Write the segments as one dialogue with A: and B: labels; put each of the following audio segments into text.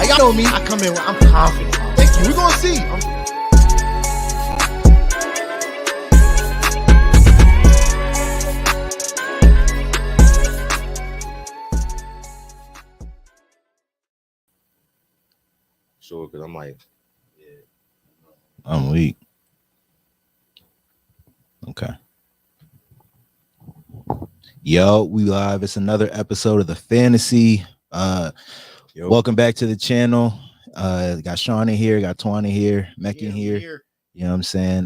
A: y'all know me. I come in, I'm confident. Thank you. We're gonna see.
B: Sure, because I'm like,
C: I'm weak. Okay. Yo, we live. It's another episode of the Fantasy. Welcome back to the channel. Got Sean in here, got Twan in here, Mech in here. You know what I'm saying?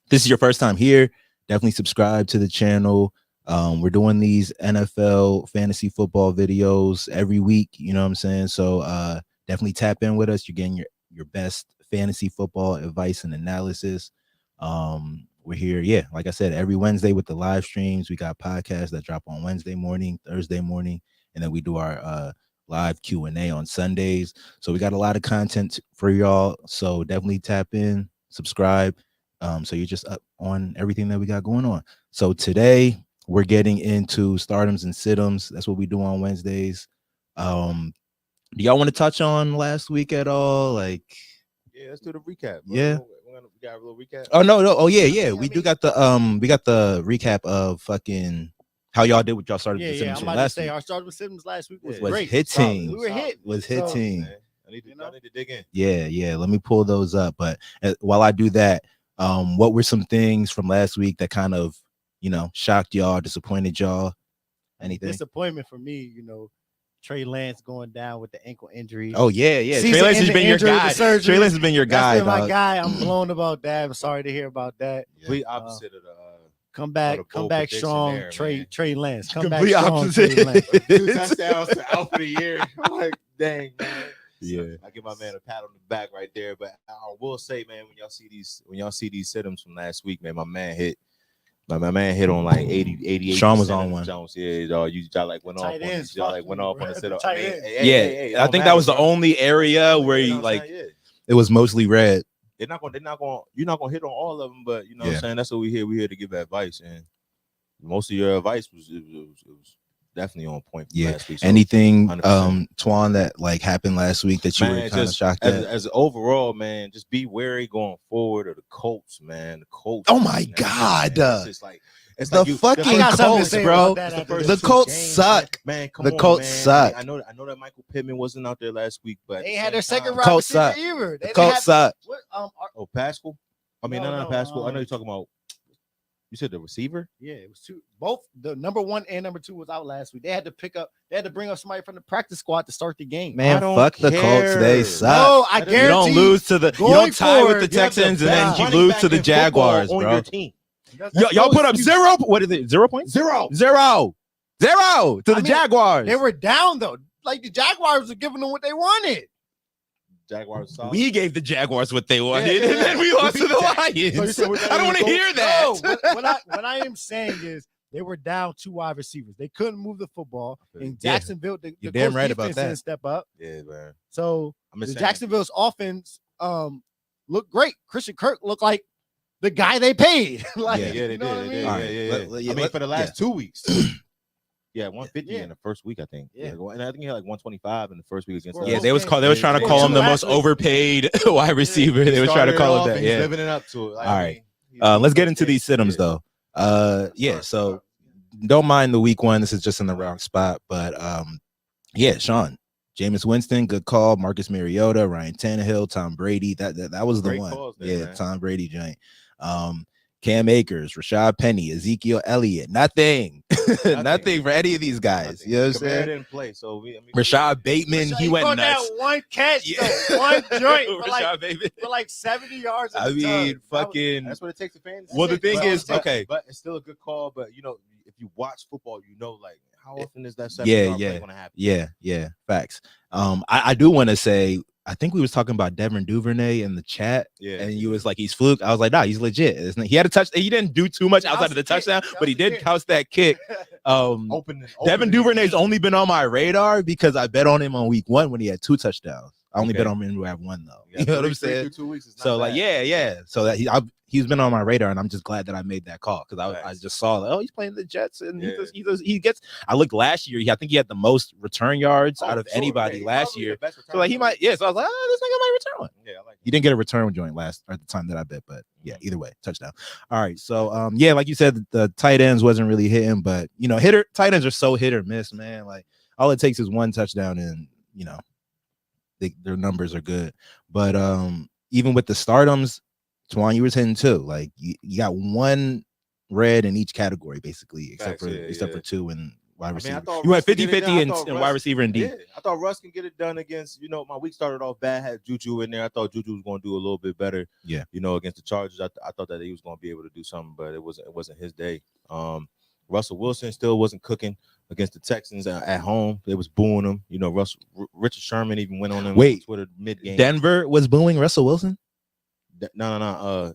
C: This is your first time here. Definitely subscribe to the channel. We're doing these NFL fantasy football videos every week. You know what I'm saying? So definitely tap in with us. You're getting your best fantasy football advice and analysis. We're here, like I said, every Wednesday with the live streams. We got podcasts that drop on Wednesday morning, Thursday morning, and then we do our live Q&A on Sundays. So we got a lot of content for y'all. So definitely tap in, subscribe. So you're just up on everything that we got going on. So today we're getting into stardoms and situms. That's what we do on Wednesdays. Do y'all want to touch on last week at all? Like,
B: yeah, let's do the recap. Bro.
C: Yeah.
B: We got a little recap.
C: Oh no. Oh yeah. We got the recap of fucking how y'all did with y'all started.
A: Yeah. I'm about to say our started with symptoms last week was great.
C: Hitting.
A: We were hit.
C: Was hitting.
B: I need to dig in.
C: Yeah. Let me pull those up. But while I do that, what were some things from last week that kind of, shocked y'all, disappointed y'all? Anything?
A: Disappointment for me, Trey Lance going down with the ankle injury.
C: Oh yeah.
A: Trey Lance has been your guy.
C: Trey Lance has been your guy.
A: That's been my guy. I'm blown about that. I'm sorry to hear about that.
B: Complete opposite of the.
A: Come back strong,
B: there,
A: Trey Lance. Come
C: Complete
A: back strong,
C: opposite.
A: Trey Lance.
B: 2 touchdowns out for the year. I'm like, dang, man.
C: Yeah.
B: So I give my man a pat on the back right there. But I will say, man, when y'all see these sit-ems from last week, man, my man hit on like 88.
C: Sean was on one.
B: Jones, y'all like went off on it. Y'all like went off on the sit-up.
C: I think that was the only area where he it was mostly red.
B: You're not gonna hit on all of them, but you know what I'm saying. That's what we here. We're here to give advice, and most of your advice was definitely on point. From last week, so
C: anything
B: 100%.
C: Twan that like happened last week that you were kind of shocked at?
B: As overall, man, just be wary going forward of the Colts, man. The Colts.
C: Oh my God!
B: It's just like it's
C: the
B: like
C: fucking Colts, bro. The Colts suck.
B: Man, come
C: the
B: on,
C: Colts
B: man.
C: suck.
B: I know that Michael Pittman wasn't out there last week, but
A: they had their second
C: round
A: receiver either.
C: The Colts suck.
B: Pascal. I mean, not Pascal. I know you're talking about. You said the receiver?
A: Yeah, it was two. Both the number 1 and number 2 was out last week. They had to bring up somebody from the practice squad to start the game.
C: Man, fuck the Colts. They suck.
A: No, I guarantee
C: you don't lose to the. You don't tie with the Texans and then you lose to the Jaguars, bro.
B: Your team.
C: Y'all put up 0. What is it? 0 points?
B: 0
C: to the Jaguars.
A: They were down though. Like the Jaguars were giving them what they wanted.
B: Jaguars solid.
C: We gave the Jaguars what they wanted, and then we lost to the Lions.
A: So
C: I don't want to hear that.
A: No, what I am saying is they were down 2 wide receivers. They couldn't move the football. In Jacksonville, the
C: damn right about that.
A: Didn't step up.
B: Yeah, man.
A: So Jacksonville's offense looked great. Christian Kirk looked like the guy they paid.
B: They did. I mean, for the last 2 weeks. Yeah, 150 in the first week, I think. Yeah, and I think he had like 125 in the first week against.
C: They was trying to call him the most overpaid wide receiver. They were trying to call him that. Yeah,
B: living it up to it.
C: All right, let's get into these situms though. So don't mind the week one. This is just in the wrong spot, but Sean, Jameis Winston, good call. Marcus Mariota, Ryan Tannehill, Tom Brady. That was the one.
B: There,
C: Tom Brady joint. Cam Akers, Rashad Penny, Ezekiel Elliott, nothing for any of these guys. You know what I'm saying?
B: Didn't play, so
C: Rashad Bateman, he went nuts.
A: That one catch, one joint for like 70 yards.
B: That's what it takes to fantasy.
C: Well, the thing is,
B: but it's still a good call. But if you watch football, like how often is that 70 yard play going to happen?
C: Yeah, facts. I do want to say, I think we was talking about Devin Duvernay in the chat, and you was like, he's fluke. I was like, nah, he's legit. He had a touch. He didn't do too much outside of the touchdown, but he did couch that kick. Devin Duvernay's only been on my radar because I bet on him on week 1 when he had 2 touchdowns. I only
B: Okay.
C: bet on men who have one though.
B: Yeah,
C: You know what I'm
B: 3
C: saying?
B: through 2 weeks is not
C: So like,
B: bad.
C: yeah. So that he's been on my radar, and I'm just glad that I made that call because I
B: Facts.
C: just saw, like, oh, he's playing the Jets, and
B: Yeah.
C: he gets. I looked last year. I think he had the most return yards out of
B: Sure.
C: anybody
B: Yeah, he's
C: last
B: probably
C: year.
B: the best
C: So like he
B: returner.
C: might, yeah. So I was like, oh, this nigga might return one.
B: Yeah, I like
C: He didn't get a return joint last or at the time that I bet, but yeah,
B: Mhm.
C: either way, touchdown. All right, so yeah, like you said, the tight ends wasn't really hitting, but tight ends are so hit or miss, man. Like all it takes is one touchdown, and their numbers are good. But even with the stardoms, Twan, you was hitting too. Like you got one red in each category, basically, except for two and wide receiver.
B: thought
C: You went
B: Russ could get it
C: 50-50
B: done. I
C: and
B: thought
C: wide
B: Russ-
C: receiver and D.
B: Yeah, I thought Russ can get it done against, my week started off bad, had Juju in there. I thought Juju was going to do a little bit better.
C: Yeah.
B: Against the Chargers. I thought that he was going to be able to do something, but it wasn't his day. Russell Wilson still wasn't cooking against the Texans at home. They was booing him. Richard Sherman even went on him on Twitter mid-game.
C: Denver was booing Russell Wilson?
B: No.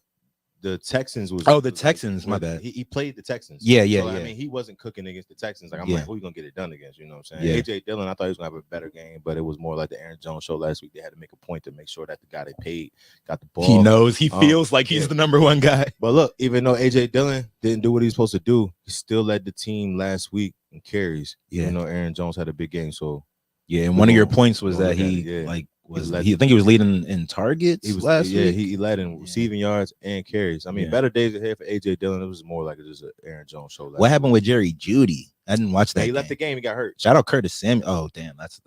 B: The Texans was.
C: Oh, the Texans. My bad.
B: He played the Texans.
C: Yeah.
B: I mean, he wasn't cooking against the Texans. Like, I'm like, who you gonna get it done against? You know what I'm saying?
C: Yeah.
B: AJ Dillon, I thought he was gonna have a better game, but it was more like the Aaron Jones show last week. They had to make a point to make sure that the guy they paid got the ball.
C: He knows. He feels like he's the number one guy.
B: But look, even though AJ Dillon didn't do what he was supposed to do, he still led the team last week in carries. Even though Aaron Jones had a big game. So
C: yeah, and one of your points was that I think he was leading in targets last week.
B: He led in receiving yards and carries. I mean, better days ahead for AJ Dillon. It was more like just an Aaron Jones show.
C: What happened with Jerry Jeudy? I didn't watch that.
B: He left the game. He got hurt.
C: Shout out Curtis Samuel. Oh damn, that's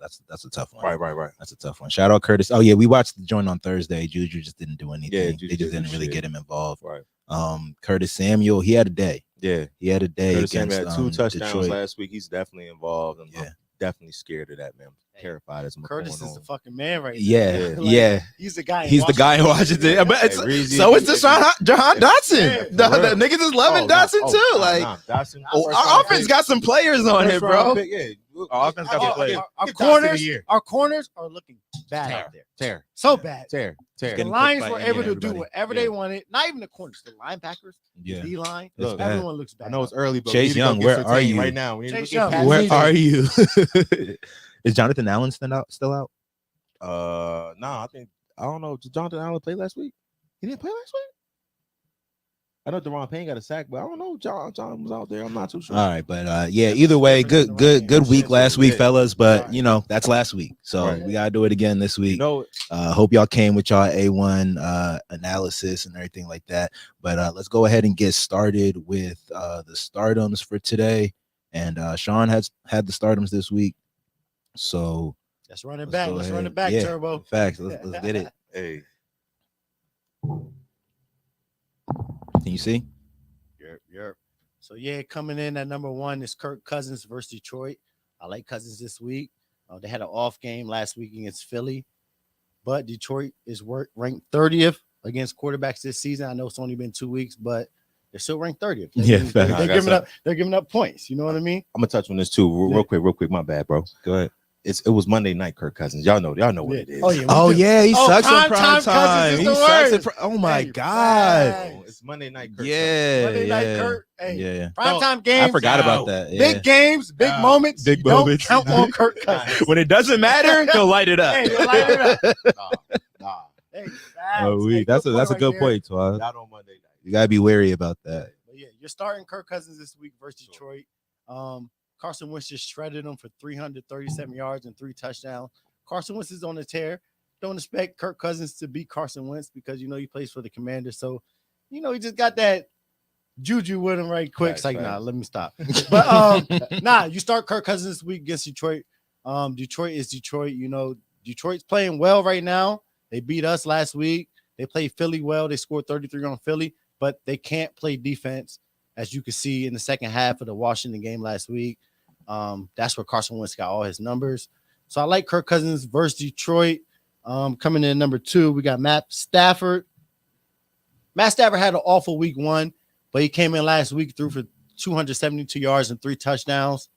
C: a tough one.
B: Right.
C: That's a tough one. Shout out Curtis. Oh yeah, we watched the joint on Thursday. Juju just didn't do anything.
B: Yeah,
C: they just didn't really get him involved.
B: Right.
C: Curtis Samuel, he had a day.
B: Yeah,
C: he had a day.
B: Curtis
C: against
B: Samuel had 2 touchdowns
C: Detroit.
B: last week. He's definitely involved. I'm
C: Yeah.
B: definitely scared of that, man. I'm terrified as
A: Curtis is the fucking man right now.
C: Yeah,
A: Like,
C: yeah.
A: He's the guy.
C: He's the guy in Washington.
B: Yeah.
C: But
B: Hey,
C: so is Jahan Dotson.
B: Yeah,
C: The niggas is loving Dotson too.
B: Dotson.
C: Our offense got some players on here, bro.
B: Yeah,
C: Our offense got some players.
A: Our corners are looking bad out there.
B: Tear.
A: So bad.
B: Tear.
A: The
C: Getting
A: Lions
C: cooked by
A: were able to
C: everybody.
A: do whatever they wanted. Not even the corners, the linebackers,
C: Yeah.
A: the D-line.
C: It's
B: Look,
C: bad.
A: Everyone looks bad.
B: I know it's early, but
C: Chase
B: we need to go
C: Young,
B: get
C: where
B: Surtain
C: are you?
B: right now? We need to
A: Chase
B: get
A: Young.
B: Pat
C: Where
B: Nugent.
C: are you? Is Jonathan Allen still out?
B: I don't know. Did Jonathan Allen play last week? He didn't play last week. I know Deron Payne got a sack, but I don't know. John was out there. I'm not too sure.
C: All right, but yeah, either way, good week last week, fellas. But that's last week, so we gotta do it again this week. Hope y'all came with y'all A1 analysis and everything like that. But let's go ahead and get started with the stardoms for today. And Sean had the stardoms this week, so
A: let's run it back. Let's run it back,
C: Yeah,
A: Turbo.
C: Facts. Let's get it.
B: Hey,
C: Can you see?
A: Yep. So yeah, coming in at number 1 is Kirk Cousins versus Detroit. I like Cousins this week. They had an off game last week against Philly, but Detroit is ranked 30th against quarterbacks this season. I know it's only been 2 weeks, but they're still ranked 30th. They're giving up points. You know what I mean?
B: I'm gonna touch on this too, real quick. My bad, bro.
C: Go ahead.
B: It was Monday night, Kirk Cousins. Y'all know what it is.
C: Oh yeah, he sucks in prime
A: Cousins
C: time.
A: is
C: He
A: the
C: sucks in
A: worst.
C: oh my
A: Hey,
C: god.
A: facts.
B: It's Monday night, Kirk.
C: Yeah,
A: Monday night,
C: yeah,
A: Kirk. Hey,
C: yeah.
A: primetime games.
C: I forgot about that. Yeah.
A: Big games, big moments.
C: Big
A: you don't
C: moments.
A: count on Kirk Cousins.
C: When it doesn't matter, he'll light it up.
A: Hey, he'll light it up.
B: Nah.
A: Hey,
C: That's a
A: right
C: good
A: there.
C: point, Twan.
B: Not on Monday night.
C: You gotta be wary about that.
A: But yeah, you're starting Kirk Cousins this week versus Detroit. Carson Wentz just shredded him for 337 yards and 3 touchdowns. Carson Wentz is on the tear. Don't expect Kirk Cousins to beat Carson Wentz because he plays for the Commanders. So, he just got that juju with him right quick. It's like, nah, let me stop. But you start Kirk Cousins this week against Detroit. Detroit is Detroit. Detroit's playing well right now. They beat us last week. They played Philly well. They scored 33 on Philly, but they can't play defense, as you can see in the second half of the Washington game last week. That's where Carson Wentz got all his numbers. So I like Kirk Cousins versus Detroit. Coming in number 2, we got Matt Stafford. Matt Stafford had an awful week 1, but he came in last week, threw for 272 yards and 3 touchdowns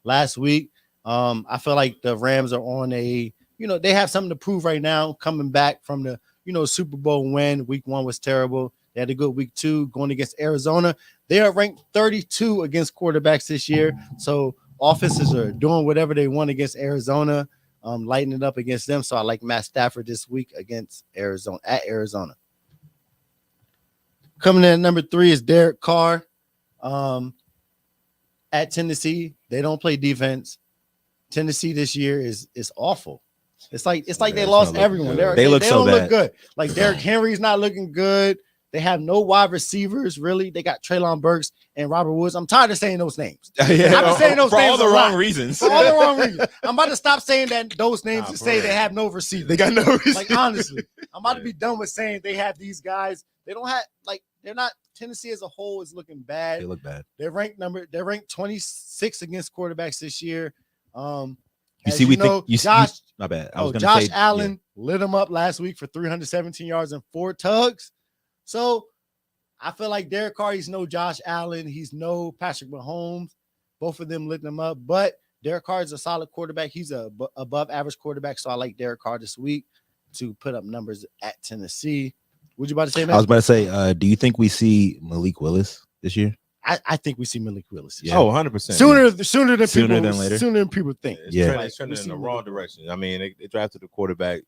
A: last week. I feel like the Rams are on they have something to prove right now, coming back from the, Super Bowl win. Week 1 was terrible. They had a good week 2 going against Arizona. They are ranked 32 against quarterbacks this year. So offenses are doing whatever they want against Arizona. lighting it up against them. So I like Matt Stafford this week against Arizona at Arizona. Coming in at number 3 is Derek Carr. At Tennessee, they don't play defense. Tennessee this year is awful. It's like they lost everyone. They
C: look so
A: don't
C: bad.
A: look good. Like Derrick Henry's not looking good. They have no wide receivers really. They got Treylon Burks and Robert Woods. I'm tired of saying those names. I've been saying those
C: for
A: names
C: all the
A: a lot.
C: wrong reasons.
A: For all the wrong reasons. I'm about to stop saying those names and say
B: real.
A: they have no receivers.
C: They got no reason.
A: Like honestly, I'm about to be done with saying they have these guys. They don't have they're not. Tennessee as a whole is looking bad.
C: They look bad.
A: They're ranked 26 against quarterbacks this year.
C: You see,
A: Josh.
C: My bad.
A: Josh Allen lit him up last week for 317 yards and 4 tugs. So I feel like Derek Carr, he's no Josh Allen. He's no Patrick Mahomes. Both of them lit him up. But Derek Carr is a solid quarterback. He's a above average quarterback. So I like Derek Carr this week to put up numbers at Tennessee. What you about to say, man?
C: I was about to say, do you think we see Malik Willis this year?
A: I think we see Malik Willis.
C: Yeah.
B: Oh, 100%.
A: Sooner than later. Sooner than people think.
B: It's trending in the wrong direction. I mean, they drafted the quarterback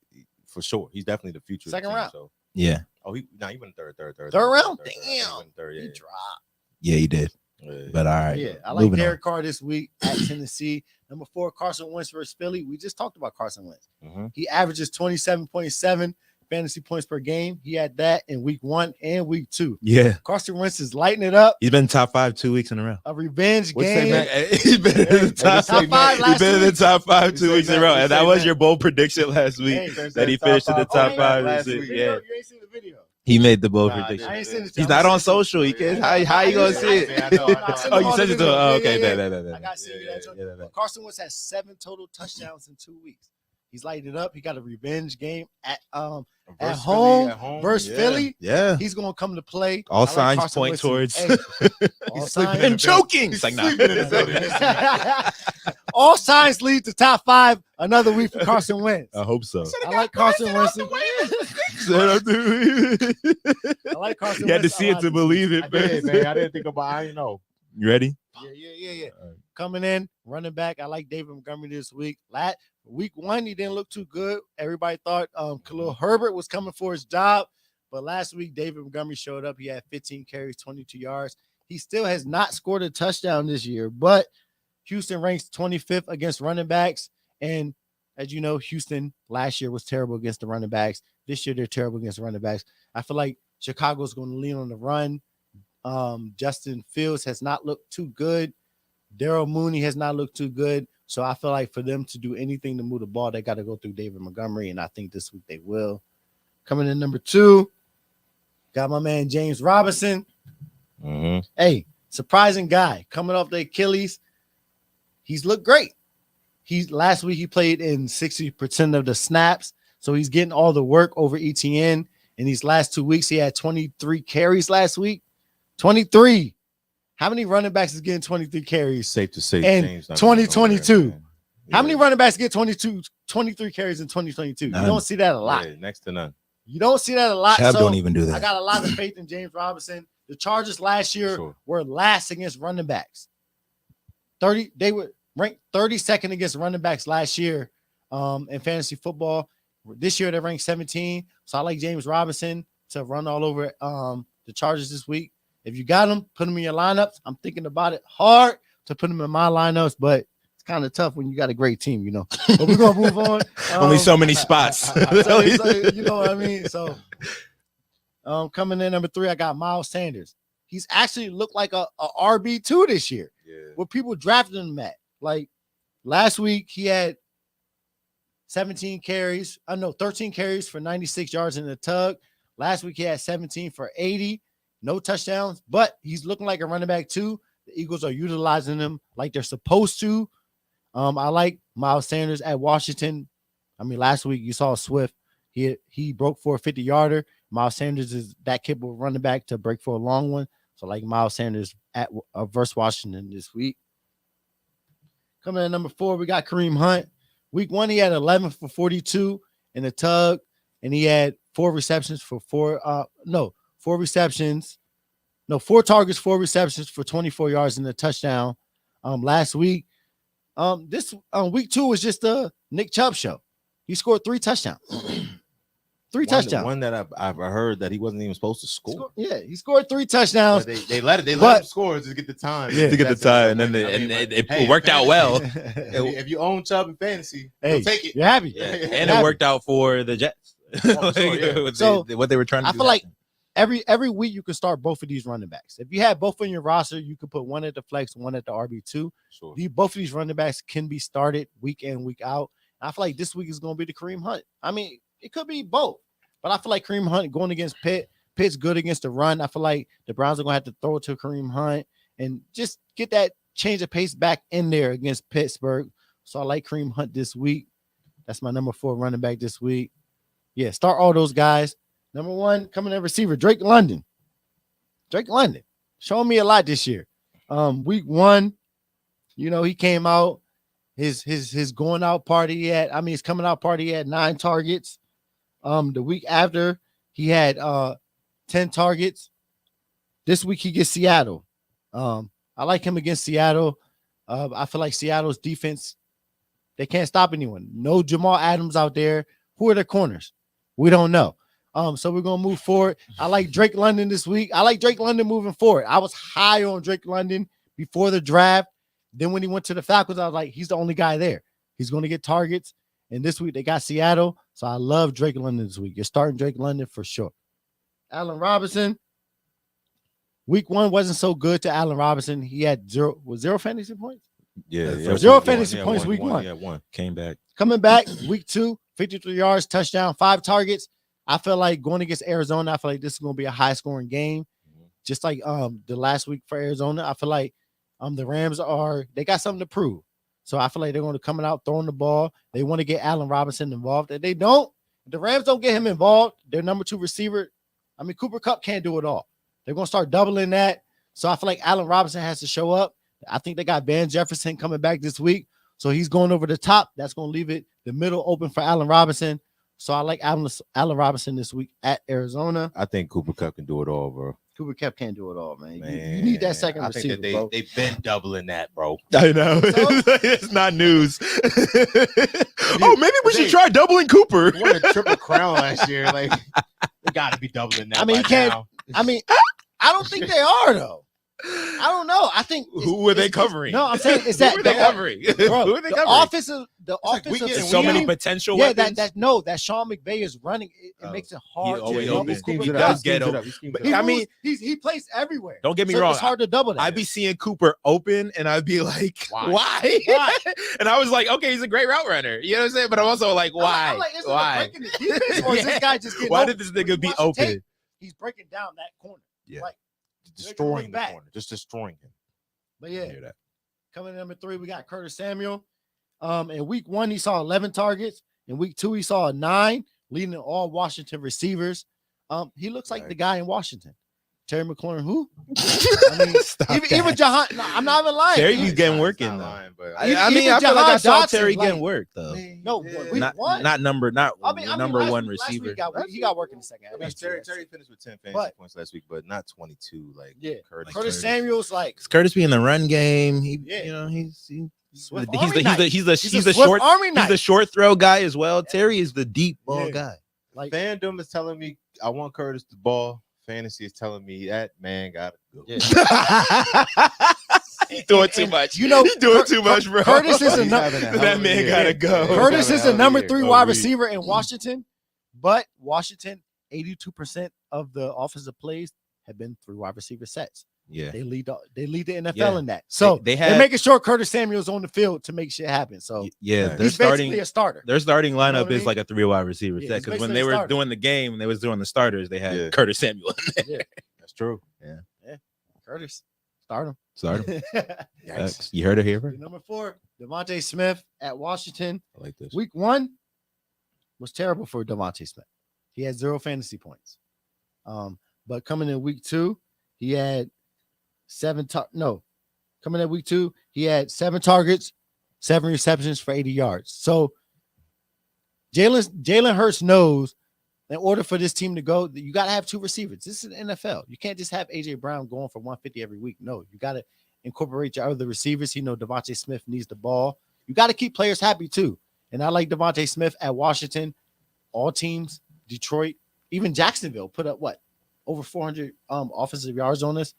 B: for sure. He's definitely the future.
A: Second round.
B: So.
C: Yeah.
B: Oh, he went third
A: round.
B: Damn.
A: He dropped.
C: Yeah, he did.
B: Yeah.
C: But all right.
A: Yeah, I like Derek Carr this week at Tennessee. Number 4, Carson Wentz versus Philly. We just talked about Carson Wentz.
B: Mm-hmm.
A: He averages 27.7 fantasy points per game. He had that in week 1 and week 2.
C: Yeah.
A: Carson Wentz is lighting it up.
C: He's been top 5 2 weeks in a row.
A: A revenge
B: What's
A: game.
C: He's been in the top
A: 5
C: He's been in the top 5 2 weeks in a row. And that was
B: that.
C: your bold prediction last week that he finished in the top 5
B: last
C: and 6.
B: week.
C: Yeah.
A: You ain't seen the video.
C: He made the bold
B: Nah,
C: prediction.
A: I ain't seen it.
C: He's not on social. He can't. How you gonna see it?
B: I know.
C: Oh, you sent it to him. Oh, okay.
A: I got to see that.
C: Yeah.
A: Carson Wentz has 7 total touchdowns in 2 weeks. He's lighting it up. He got a revenge game at home versus Philly.
C: Yeah.
A: He's gonna come to play.
C: All
A: I like
C: signs
A: Carson
C: point
A: Wentz.
C: towards.
A: Hey, all
C: He's
A: signs
C: sleeping and choking. It's like, nah.
A: all signs lead to top 5 another week for Carson Wentz.
C: I hope so.
A: I like Carson Wentz. I like Carson Wentz.
C: You had to see it to believe it,
B: I did, man. I didn't think about. I didn't know.
C: You ready?
A: Yeah. Coming in, running back. I like David Montgomery this week. Week 1, he didn't look too good. Everybody thought Khalil Herbert was coming for his job, but last week David Montgomery showed up. He had 15 carries, 22 yards. He still has not scored a touchdown this year, but Houston ranks 25th against running backs. And as you know, Houston last year was terrible against the running backs. This year they're terrible against the running backs. I feel like Chicago's going to lean on the run. Justin Fields has not looked too good. Darryl Mooney has not looked too good. So I feel like for them to do anything to move the ball, they got to go through David Montgomery, and I think this week they will. Coming in number 2, got my man James Robinson.
B: Mm-hmm.
A: Hey, surprising guy coming off the Achilles. He's looked great. Last week he played in 60% of the snaps, so he's getting all the work over ETN. In these last 2 weeks, he had 23 carries last week. 23. How many running backs is getting 23 carries?
B: Safe to say,
A: And
B: James not
A: 2022.
B: going nowhere,
A: How many running backs get 23 carries in 2022?
C: None.
A: You don't see that a lot.
B: Yeah, next to none.
A: You don't see that a lot.
C: Chubb
A: So
C: don't even do
A: I
C: that.
A: got a lot of faith in James Robinson. The Chargers last year
B: Sure.
A: were last against running backs. They were ranked 32nd against running backs last year in fantasy football. This year they ranked 17. So I like James Robinson to run all over the Chargers this week. If you got him, put him in your lineups. I'm thinking about it hard to put him in my lineups, but it's kind of tough when you got a great team, you know. But we're gonna move on.
C: Only so many spots.
A: So, you know what I mean? So coming in number 3, I got Miles Sanders. He's actually looked like a RB2 this year.
B: Yeah.
A: Where people drafted him at. Like last week, he had 13 carries for 96 yards in the tug. Last week, he had 17 for 80, no touchdowns, but he's looking like a running back too. The Eagles are utilizing him like they're supposed to. I like Miles Sanders at Washington. I mean, last week you saw Swift. He broke for a 50-yarder. Miles Sanders is that capable running back to break for a long one. So like Miles Sanders at versus Washington this week. Coming in number 4, we got Kareem Hunt. Week 1, he had 11 for 42 in the tug, and he had 4 receptions for 4 targets, 4 receptions for 24 yards in the touchdown. Last week, This week 2 was just the Nick Chubb show. He scored 3 touchdowns. Three touchdowns.
B: One that I've heard that he wasn't even supposed to score.
A: He scored 3 touchdowns.
B: They let him score to get the time.
C: To get the time, and then it worked out well.
B: If you own Chubb in fantasy,
A: hey,
B: take it.
A: You're happy.
C: Yeah. And it worked out for the Jets.
A: So
C: what they were trying to
A: I
C: do.
A: feel like every week you can start both of these running backs. If you have both on your roster, you could put one at the flex, one at the RB2.
B: Sure.
A: Both of these running backs can be started week in, week out. I feel like this week is going to be the Kareem Hunt. I mean, it could be both, but I feel like Kareem Hunt going against Pitt. Pitt's good against the run. I feel like the Browns are going to have to throw it to Kareem Hunt and just get that change of pace back in there against Pittsburgh. So I like Kareem Hunt this week. That's my number 4 running back this week. Yeah, start all those guys. Number 1 coming in receiver, Drake London. Drake London showing me a lot this year. Week 1, he came out. His going out party his coming out party he had 9 targets. The week after he had 10 targets. This week he gets Seattle. I like him against Seattle. I feel like Seattle's defense, they can't stop anyone. No Jamal Adams out there. Who are their corners? We don't know. So we're gonna move forward. I like Drake London this week. I like Drake London moving forward. I was high on Drake London before the draft. Then when he went to the Falcons, I was like, he's the only guy there. He's going to get targets. And this week they got Seattle. So I love Drake London this week. You're starting Drake London for sure. Allen Robinson. Week 1 wasn't so good to Allen Robinson. He had zero fantasy points.
B: Yeah.
A: Zero fantasy points week 1.
B: Yeah, 1.
C: Came back.
A: Coming back week 2, 53 yards, touchdown, 5 targets. I feel like going against Arizona, I feel like this is going to be a high scoring game. Just like the last week for Arizona, I feel like the Rams they got something to prove. So I feel like they're going to come out throwing the ball. They want to get Allen Robinson involved. If the Rams don't get him involved, their number 2 receiver, Cooper Kupp can't do it all. They're going to start doubling that. So I feel like Allen Robinson has to show up. I think they got Van Jefferson coming back this week. So he's going over the top. That's going to leave the middle open for Allen Robinson. So I like Allen Robinson this week at Arizona.
B: I think Cooper Kupp can do it all, bro.
A: Cooper Kupp can't do it all, man. You need that second receiver, bro.
B: They've been doubling that, bro.
C: I know.
A: So?
C: It's not news. Maybe we should try doubling Cooper.
B: Won a triple crown last year. Like, they got to be doubling that.
A: You can't.
B: Now.
A: I don't think they are, though. I don't know. I think
C: who are they covering?
A: No, I'm saying it's that
C: who are they covering?
A: Bro,
C: Who are they
A: the
C: covering?
A: offensive.
C: There's so many potential
A: Yeah,
C: weapons.
A: that Sean McVay is running. It makes it hard.
C: He always
A: to
C: opens.
A: Cooper
C: He
A: Kupp.
C: does get open.
A: But he plays everywhere.
C: Don't get me
A: So
C: wrong.
A: It's hard to double that.
C: I'd be seeing Cooper open, and I'd be like,
B: Why?
A: Why?
C: And I was like, okay, he's a great route runner. You know what I'm saying? But I'm also like, why?
A: I'm like, is it
C: Why?
A: breaking the defense, or is this guy just getting
C: Why
A: open?
C: did this nigga be
A: Watch the tape.
C: open?
A: He's breaking down that corner.
C: Yeah.
A: Like,
B: Destroying the
A: back.
B: corner. Just destroying him.
A: but yeah,
C: I hear that.
A: coming in number 3, we got Curtis Samuel. In week 1, he saw 11 targets. In week 2, he saw 9, leading all Washington receivers. He looks like the guy in Washington. Terry McLaurin, who? Even Jahan. No, I'm not even lying.
C: Terry
A: Even-
C: be getting work
B: It's
C: in
B: not
C: though.
B: lying, but
C: I feel like I saw Terry getting work though.
A: No,
C: Not number one receiver.
A: He got work in the second.
B: I mean, Terry finished with 10 fantasy
A: But-
B: points last week, but not 22. Like
A: Yeah.
B: Curtis.
A: Curtis Samuel's like
C: Curtis be in the run game.
A: Yeah. Swift
C: He's
A: Army
C: the
A: Knight.
C: he's the
A: Swift
C: short
A: Army
C: he's
A: Knight.
C: the short throw guy as well. Terry is the deep ball
A: Yeah.
C: guy.
A: Like
B: Fandom is telling me I want Curtis the ball. Fantasy is telling me that man got to go.
A: Yeah.
C: He's doing too much.
A: You know,
C: he's doing too much, bro.
A: Curtis is a
B: He's having a hell
C: that
B: of a
C: man
B: year.
C: gotta go.
A: Curtis is the number 3
B: Oh,
A: wide
B: we-
A: receiver in Washington, but Washington 82% of the offensive plays have been 3 wide receiver sets.
C: Yeah.
A: They lead the NFL
C: Yeah.
A: in that. So
C: They
A: they're
C: had
A: making sure Curtis Samuel's on the field to make shit happen. So
C: yeah,
B: He's
C: they're
A: he's
C: starting
A: basically a starter.
C: their starting
A: know
C: lineup
A: what I
C: is
A: mean?
C: like a 3 wide receiver
A: Yeah,
C: set
A: he's
C: because when
A: basically
C: they
A: a
C: were
A: starter.
C: doing the game, they was doing the starters, they had
B: Yeah.
C: Curtis Samuel.
B: That's true.
A: Curtis, start him.
C: Start him.
B: Yikes.
C: You heard it here first?
A: Number 4, Devontae Smith at Washington.
B: I like this.
A: Week 1 was terrible for Devontae Smith. He had 0 fantasy points. But coming in week 2, he had 7 coming in week 2, he had 7 targets, 7 receptions for 80 yards. So Jalen Hurts knows in order for this team to go, you got to have 2 receivers. This is the NFL. You can't just have AJ Brown going for 150 every week. No, you got to incorporate your other receivers. He know Devontae Smith needs the ball. You got to keep players happy too. And I like Devontae Smith at Washington. All teams, Detroit, even Jacksonville put up over 400 offensive yards on us.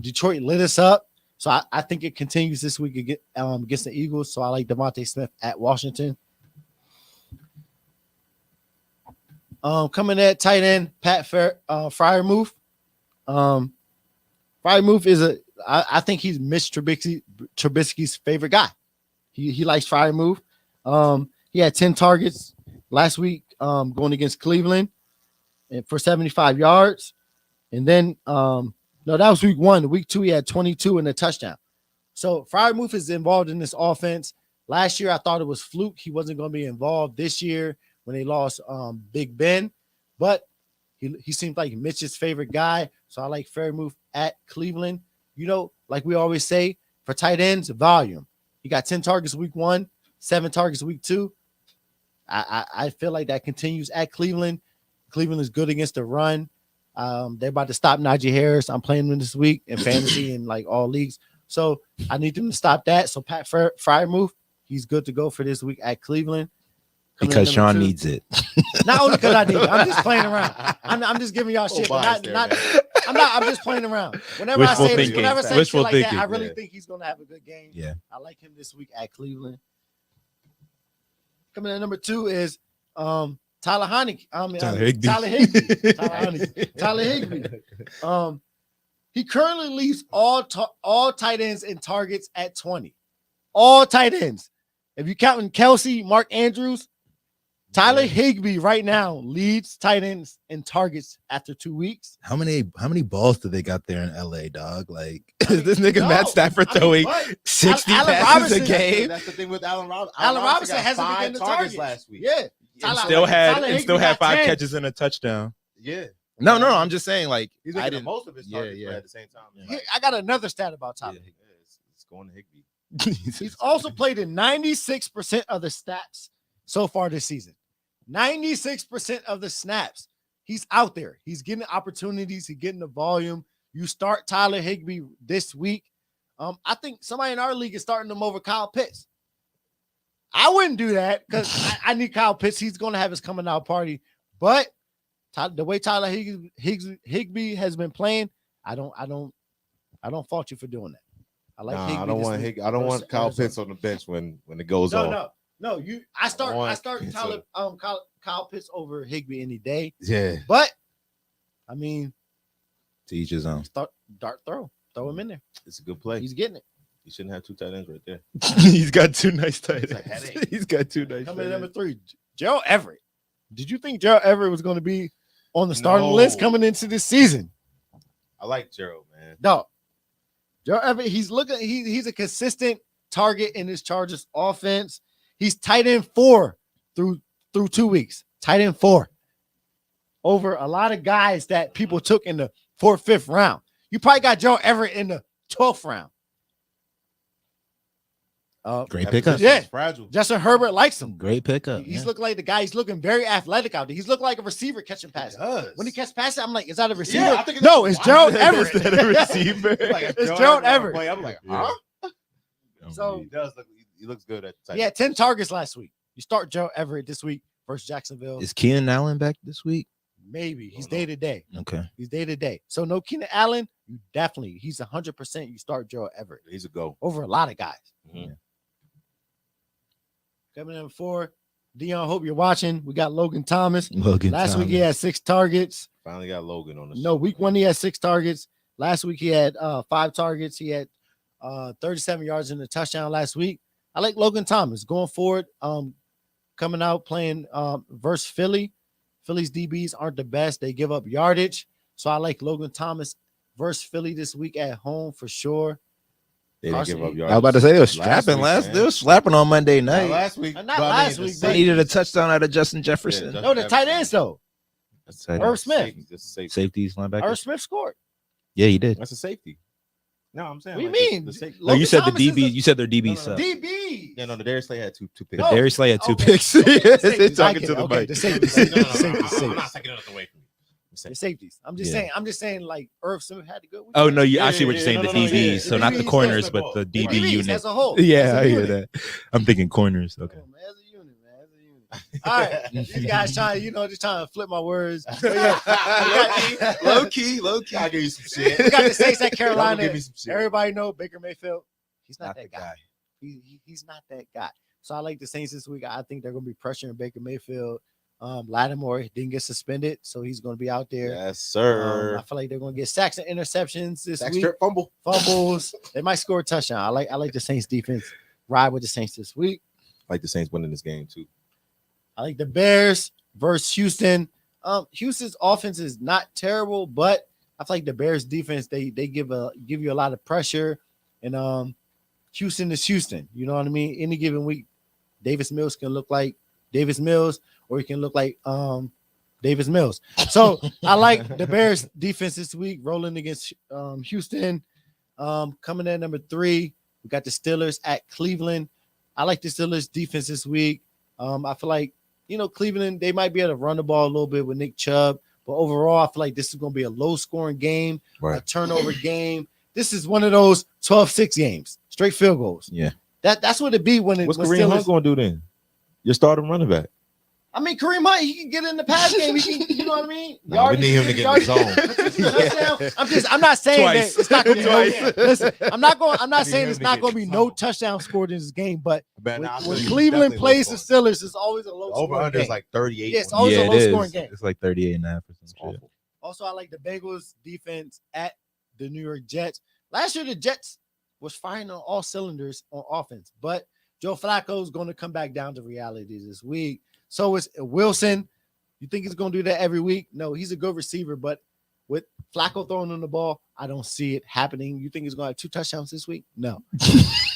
A: Detroit lit us up. So I think it continues this week against the Eagles. So I like Devontae Smith at Washington. Coming at tight end, Pat Freiermuth. Freiermuth is I think he's Mitch Trubisky's favorite guy. He likes Freiermuth. He had 10 targets last week going against Cleveland and for 75 yards. And then no, that was week 1. Week 2, he had 22 and a touchdown. So Freiermuth is involved in this offense. Last year, I thought it was fluke. He wasn't going to be involved this year when they lost Big Ben. But he seems like Mitch's favorite guy. So I like Freiermuth at Cleveland. You know, like we always say, for tight ends, volume. He got 10 targets week 1, 7 targets week 2. I feel like that continues at Cleveland. Cleveland is good against the run. They're about to stop Najee Harris. I'm playing him this week in fantasy and like all leagues. So I need them to stop that. So Pat Freiermuth, he's good to go for this week at Cleveland.
C: Because Sean needs it.
A: Not only because I need it. I'm just playing around. I'm just giving y'all shit. But I'm just playing around. Whenever I say shit like that, I really think he's going to have a good game.
C: Yeah.
A: I like him this week at Cleveland. Coming in number 2 is Tyler Higbee. Tyler Higbee. He currently leads all tight ends in targets at 20. All tight ends. If you're counting Kelsey, Mark Andrews, Tyler Higbee right now leads tight ends in targets after 2 weeks.
C: How many balls do they got there in LA, dog? Like this nigga Matt Stafford throwing 60 passes a game.
B: That's the thing with Allen Robinson.
A: Allen Robinson hasn't been getting the targets
B: last week.
A: Yeah.
D: And still had 5 catches and a touchdown.
B: Yeah.
C: No, I'm just saying, like,
B: he's getting most of his targets but at the same time.
A: I got another stat about Tyler Higbee.
B: It's going to Higbee.
A: He's also played in 96% of the snaps so far this season. 96% of the snaps. He's out there. He's getting opportunities. He's getting the volume. You start Tyler Higbee this week. I think somebody in our league is starting him over Kyle Pitts. I wouldn't do that because I need Kyle Pitts. He's going to have his coming out party. But the way Tyler Higbee has been playing, I don't fault you for doing that. I like Higbee.
B: I don't want Kyle Pitts on the bench when it goes on.
A: No. I start Kyle Pitts over Higbee any day.
B: Yeah.
A: But I mean,
C: to each his own.
A: Start dart throw him in there.
B: It's a good play.
A: He's getting it.
B: You shouldn't have 2 tight ends right there.
D: He's got 2 nice tight ends. He's got 2 nice.
A: Coming in number 3, Gerald Everett. Did you think Gerald Everett was going to be on the starting list coming into this season?
B: I like Gerald, man.
A: No. Gerald Everett, he's a consistent target in his Chargers offense. He's tight end 4 through 2 weeks. Tight end 4. Over a lot of guys that people took in the 4th, 5th round. You probably got Gerald Everett in the 12th round.
C: Great pickup.
A: Yeah.
B: Fragile.
A: Justin Herbert likes him.
C: Great pickup.
A: He's looking like the guy. He's looking very athletic out there. He's looking like a receiver catching passes. When he catches passes, I'm like, is that a receiver?
B: Yeah,
A: no, it's Gerald Everett.
D: Is that a receiver?
A: It's Gerald Everett.
B: I'm like, huh?
A: So
B: he looks good at the
A: he had 10 targets last week. You start Gerald Everett this week versus Jacksonville.
C: Is Keenan Allen back this week?
A: Maybe. He's day to day.
C: Okay.
A: He's day to day. So no Keenan Allen, he's 100%. You start Gerald Everett.
B: He's a go.
A: Over a lot of guys.
B: Mm-hmm.
A: Coming in 4, Dion, hope you're watching. We got Logan Thomas. Last week he had 6 targets.
B: Finally got Logan on the show.
A: No, week 1 he had 6 targets. Last week he had 5 targets. He had 37 yards in the touchdown last week. I like Logan Thomas going forward. Coming out playing versus Philly. Philly's DBs aren't the best. They give up yardage. So I like Logan Thomas versus Philly this week at home for sure.
B: They didn't give up yards.
C: I was about to say they were strapping they were slapping on Monday night.
B: Not last week.
A: Not last week.
C: They needed a touchdown out of Justin Jefferson.
B: Yeah,
A: No, the tight ends though. Irv Smith.
C: Safeties, linebacker.
A: Irv Smith scored.
C: Yeah, he did.
B: That's a safety. No, I'm saying.
A: What do you mean?
C: No, you said the DB. You said their DB suck.
A: DB.
B: Yeah, no, the Darius Slay had two picks.
C: But Darius Slay had 2
A: okay.
C: picks.
A: Okay,
C: They're talking to the mic.
A: The safety.
B: I'm not taking nothing away from you. I'm
A: The safeties. I'm just saying, like Irv Smith had a good week.
D: Oh no, I see what
B: yeah,
D: you're saying.
B: no,
D: The
B: no, no,
D: DBs,
B: yeah.
D: so
A: The
D: not the
A: DBs,
D: corners,
B: yes,
D: but the
A: The
D: DB
A: DBs
D: unit.
A: as a whole.
D: Yeah,
A: as a
D: I hear
A: unit.
D: that. I'm thinking corners. Okay.
A: Oh, man, as a unit, man. As a unit. All right. These guys just trying to flip my words.
B: Low key. I'll give you some shit.
A: We got the Saints at
B: Y'all gonna
A: Carolina.
B: give me some shit.
A: Everybody know Baker Mayfield. He's not
C: the
A: that guy. He's not that guy. So I like the Saints this week. I think they're going to be pressuring Baker Mayfield. Lattimore didn't get suspended, so he's going to be out there.
B: Yes, sir.
A: I feel like they're going to get sacks and interceptions this
B: Sack
A: week.
B: strip fumble.
A: Fumbles. They might score a touchdown. I like the Saints defense. Ride with the Saints this week.
B: I like the Saints winning this game too.
A: I like the Bears versus Houston. Houston's offense is not terrible, but I feel like the Bears defense they give you a lot of pressure, and Houston is Houston. You know what I mean? Any given week, Davis Mills can look like Davis Mills, or he can look like Davis Mills. So I like the Bears defense this week, rolling against Houston. Coming in number 3, we got the Steelers at Cleveland. I like the Steelers defense this week. I feel like, Cleveland, they might be able to run the ball a little bit with Nick Chubb, but overall, I feel like this is going to be a low-scoring game, a turnover game. This is one of those 12-6 games, straight field goals.
C: Yeah.
A: That's what it be when
B: What's
A: when
B: Kareem Hunt going to do then? Your starting running back.
A: I mean, Kareem Hunt, he can get in the pass game. He can, you know what I mean?
B: No, we need him to get in the
A: zone. I'm not saying
D: Twice.
A: that it's not going to be
D: Twice.
A: listen, I'm not saying
B: him
A: it's
B: to
A: not
B: get
A: going to be
B: in
A: no
B: zone.
A: touchdown scored in this game, but
B: Man, nah, I
A: when
B: feel you.
A: Cleveland
B: Definitely
A: plays the
B: low
A: Steelers, it's always a low
B: Over
A: scoring
B: under
A: game.
B: is like 38.
A: Yeah, it's always
C: Yeah,
A: a
C: it
A: low
C: is.
A: scoring game.
C: It's like 38.5 or
B: It's
C: something.
B: awful.
A: Also, I like the Bengals defense at the New York Jets. Last year, the Jets was firing on all cylinders on offense, but Joe Flacco is going to come back down to reality this week. So is Wilson. You think he's going to do that every week? No, he's a good receiver, but with Flacco throwing on the ball, I don't see it happening. You think he's going to have 2 touchdowns this week? No.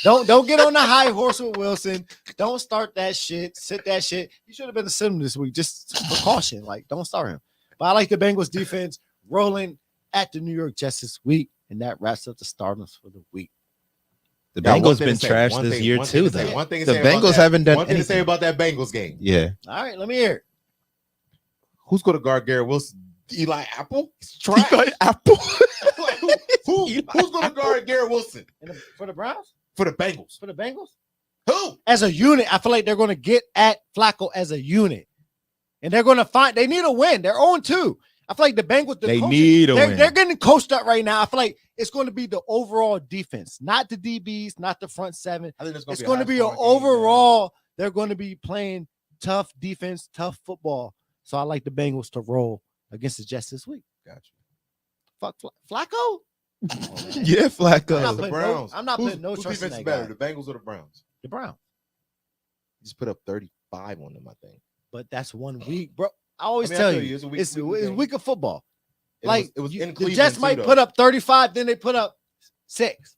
A: Don't get on the high horse with Wilson. Don't start that shit. Sit that shit. You should have been a sim this week, just for caution. Like, don't start him. But I like the Bengals defense rolling at the New York Jets this week, and that wraps up the starters for the week.
C: The
B: Got one
C: Bengals
B: thing
C: been
B: to say,
C: trash
B: one
C: this
B: thing-
C: year
B: one thing
C: too,
B: to say,
C: though.
B: one thing to
C: The
B: say about
C: Bengals
B: that-
C: haven't done
B: One thing to say
C: anything.
B: about that Bengals game.
C: Yeah.
A: All right, let me hear it.
B: Who's going to guard Garrett Wilson? Eli Apple? It's trash.
C: Apple.
B: Like, who's going to guard Garrett Wilson
A: For the Browns?
B: for the Bengals?
A: For the Bengals?
B: Who?
A: As a unit, I feel like they're going to get at Flacco as a unit. And they're going to they need a win. They're 0-2. I feel like the Bengals,
C: They need a win.
A: They're getting coached up right now. I feel like it's going to be the overall defense, not the DBs, not the front 7.
B: I think
A: It's going to be an overall. They're going to be playing tough defense, tough football. So I like the Bengals to roll against the Jets this week.
B: Got you.
A: Fuck Flacco.
C: Yeah, Flacco.
A: I'm not
B: The
A: putting
B: Browns.
A: I'm not putting no
B: whose
A: trust in
B: defense
A: that
B: is better,
A: guy.
B: the Bengals or the Browns?
A: The Browns.
B: You just put up 35 on them, I think.
A: But that's 1 week, bro. I always
B: I
A: tell
B: feel
A: you,
B: it's a week.
A: it's week of football.
B: It was in
A: the
B: Cleveland
A: Jets
B: too,
A: might
B: though.
A: put up 35, then they put up 6.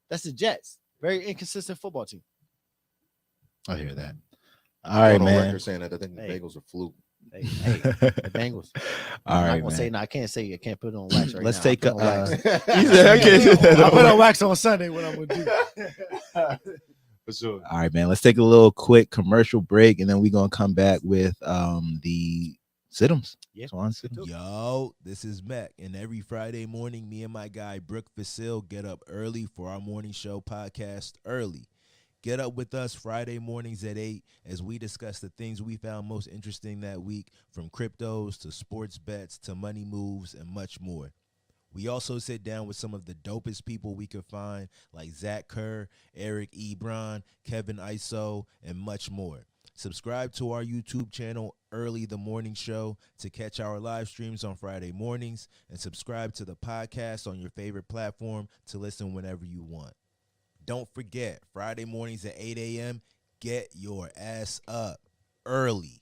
A: That's the Jets. Very inconsistent football team.
C: I hear that.
B: I'm
C: All right,
B: going on
C: man.
B: record saying that I think the
A: Hey.
B: Bengals are fluke.
A: Hey, the Bengals.
C: All
A: I'm not
C: right,
A: gonna say
C: man.
A: no. I can't say I can't put it on wax right
C: Let's
A: now.
C: take
A: I'll put it on wax.
C: He said, "Okay."
A: I'll put it on wax on Sunday. What I'm gonna do?
B: For sure.
C: All right, man. Let's take a little quick commercial break, and then we're gonna come back with the sit-ems.
A: Yeah.
C: Swan sit-ems.
E: Yo, this is Mac, and every Friday morning, me and my guy Brooke Facil get up early for our morning show podcast early. Get up with us Friday mornings at 8 as we discuss the things we found most interesting that week, from cryptos to sports bets to money moves and much more. We also sit down with some of the dopest people we could find, like Zach Kerr, Eric Ebron, Kevin Iso, and much more. Subscribe to our YouTube channel, Early the Morning Show, to catch our live streams on Friday mornings, and subscribe to the podcast on your favorite platform to listen whenever you want. Don't forget, Friday mornings at 8 a.m., get your ass up early.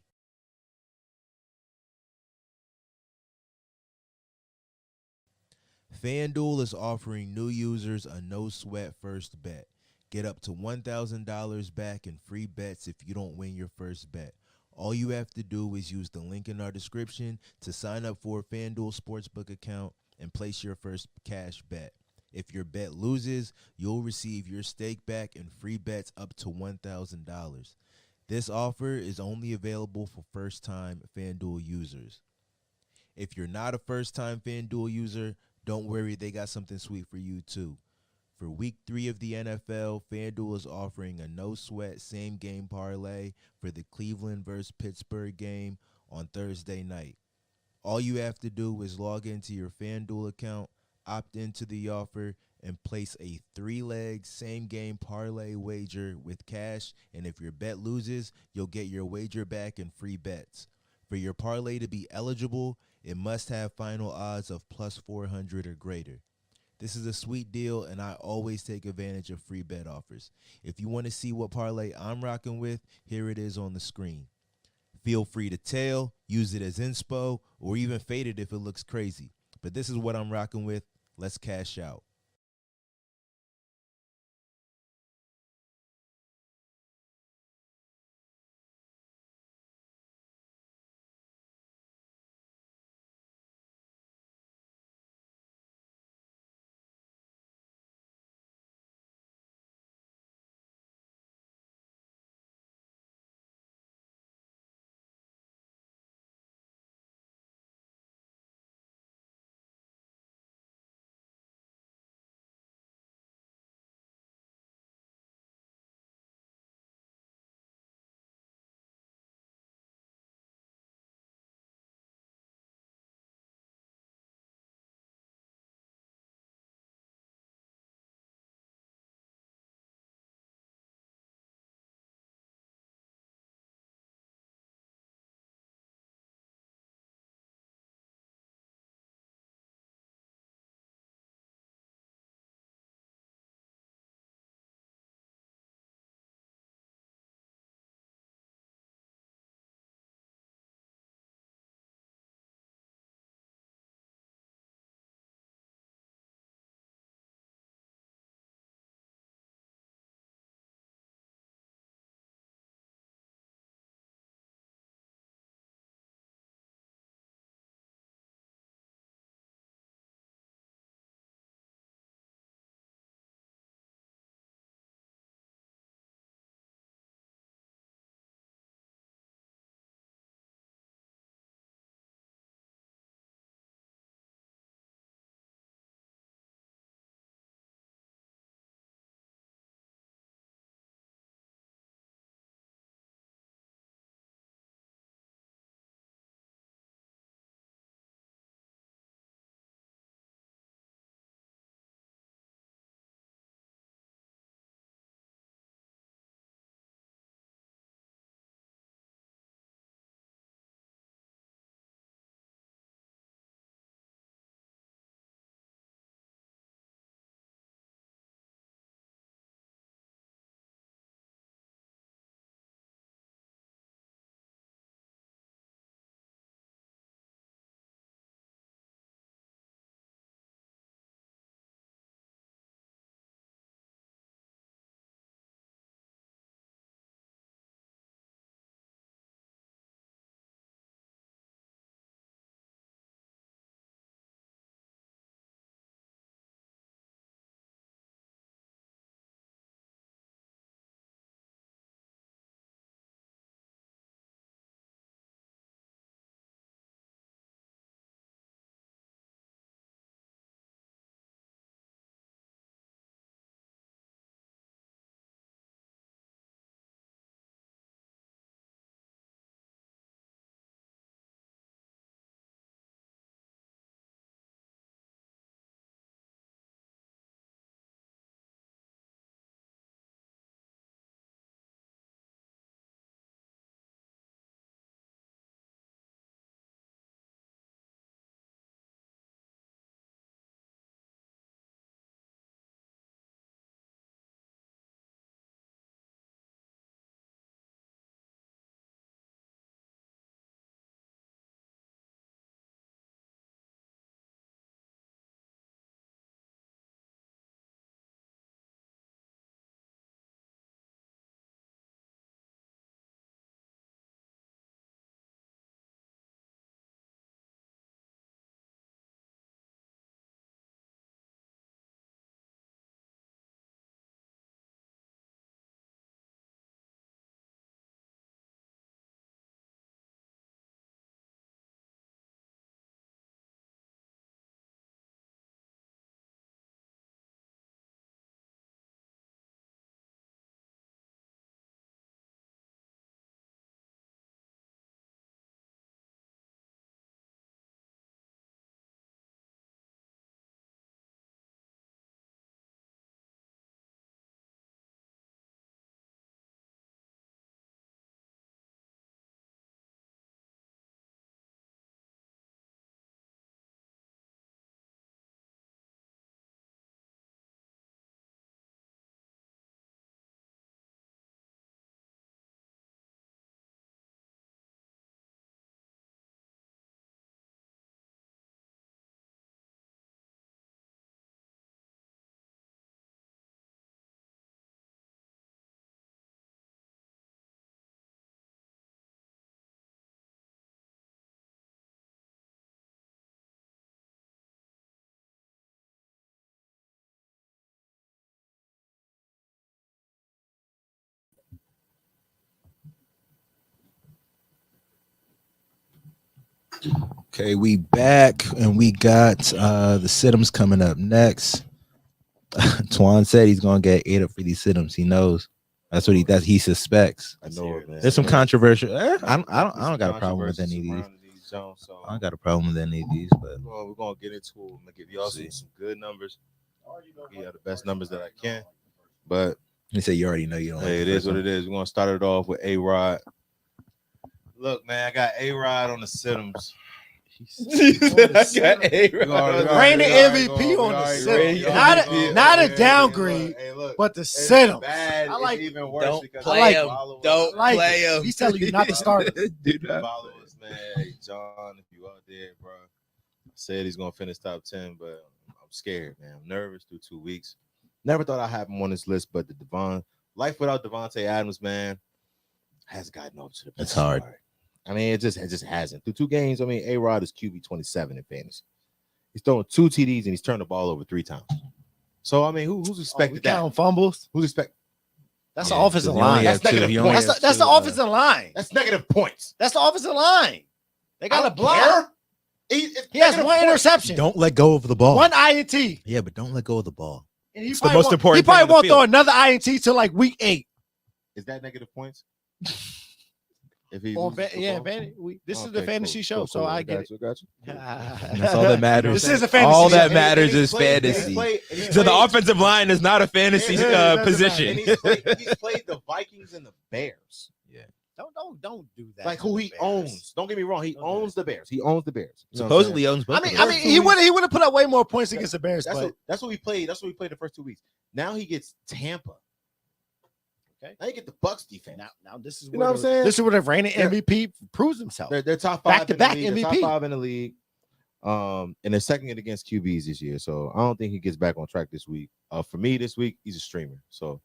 E: FanDuel is offering new users a no-sweat first bet. Get up to $1,000 back in free bets if you don't win your first bet. All you have to do is use the link in our description to sign up for a FanDuel Sportsbook account and place your first cash bet. If your bet loses, you'll receive your stake back and free bets up to $1,000. This offer is only available for first-time FanDuel users. If you're not a first-time FanDuel user, don't worry, they got something sweet for you too. For week 3 of the NFL, FanDuel is offering a no-sweat same-game parlay for the Cleveland versus Pittsburgh game on Thursday night. All you have to do is log into your FanDuel account, opt into the offer, and place a 3-leg same-game parlay wager with cash, and if your bet loses, you'll get your wager back and free bets. For your parlay to be eligible, it must have final odds of plus 400 or greater. This is a sweet deal, and I always take advantage of free bet offers. If you want to see what parlay I'm rocking with, here it is on the screen. Feel free to tail, use it as inspo, or even fade it if it looks crazy. But this is what I'm rocking with. Let's cash out.
C: Okay, we back and we got the sit-ems coming up next. Twan said he's gonna get 8 up for these sit-ems. He knows. That's what he suspects.
B: I know it, man.
C: There's some controversial. I don't got a problem with any of these.
B: Jones, so
C: I don't got a problem with any of these, but
B: we're gonna get into it. I'm gonna give y'all some good numbers. Yeah, the best numbers that I can. But
C: you say you already know you don't.
B: Hey, it is what it is. We're gonna start it off with A-Rod. Look, man, I got A-Rod on the sit-ems.
A: Reigning MVP on the sit. Not a downgrade, but the sit-ems.
B: I like even worse.
E: Don't
B: because
E: play him.
B: Don't
E: play him.
A: He's telling you not to start.
B: Follow us, man. Hey, John, if you out there, bro. I said he's gonna finish top 10, but I'm scared, man. I'm nervous through 2 weeks. Never thought I'd have him on this list, but the life without Devontae Adams, man, has gotten up to the best.
C: It's hard.
B: I mean, it just hasn't. Through 2 games, I mean, A-Rod is QB 27 in fantasy. He's throwing 2 TDs and he's turned the ball over 3 times. So, I mean, who's expected that?
A: Count fumbles.
B: Who's expect?
A: That's the offensive line.
B: That's negative points.
A: That's the offensive line.
B: That's negative points.
A: That's the offensive line. They got a block.
B: Care.
A: He has 1 interception.
C: Don't let go of the ball.
A: 1 INT.
C: Yeah, but don't let go of the ball.
A: And
D: It's the most important
A: He probably
D: thing on the
A: won't throw
D: field.
A: another INT till like week 8.
B: Is that negative points? If he
A: Or
B: loses
A: yeah,
B: football?
A: this is the fantasy show, so I get it.
B: Got you.
C: That's all that matters.
A: This is a fantasy
C: All
A: show.
C: that matters is fantasy.
D: So the offensive line is not a fantasy position.
B: And he's played the Vikings and the Bears.
A: Don't do that.
B: Like who he owns. Don't get me wrong. He owns the Bears. He owns the Bears. You know what I'm
C: Supposedly owns both.
A: I mean, he would have put up way more points against the Bears.
B: saying?
A: But
B: That's what we played. That's what we played the first 2 weeks. Now he gets Tampa.
A: Okay.
B: Now you get the Bucks defense.
A: now this is
B: You know what I'm saying?
A: This is where the reigning MVP proves himself.
B: They're top 5
A: Back-to-back
B: in the league. They're
A: MVP.
B: top 5 in the league. And they're second against QBs this year. So I don't think he gets back on track this week. For me, this week he's a streamer. So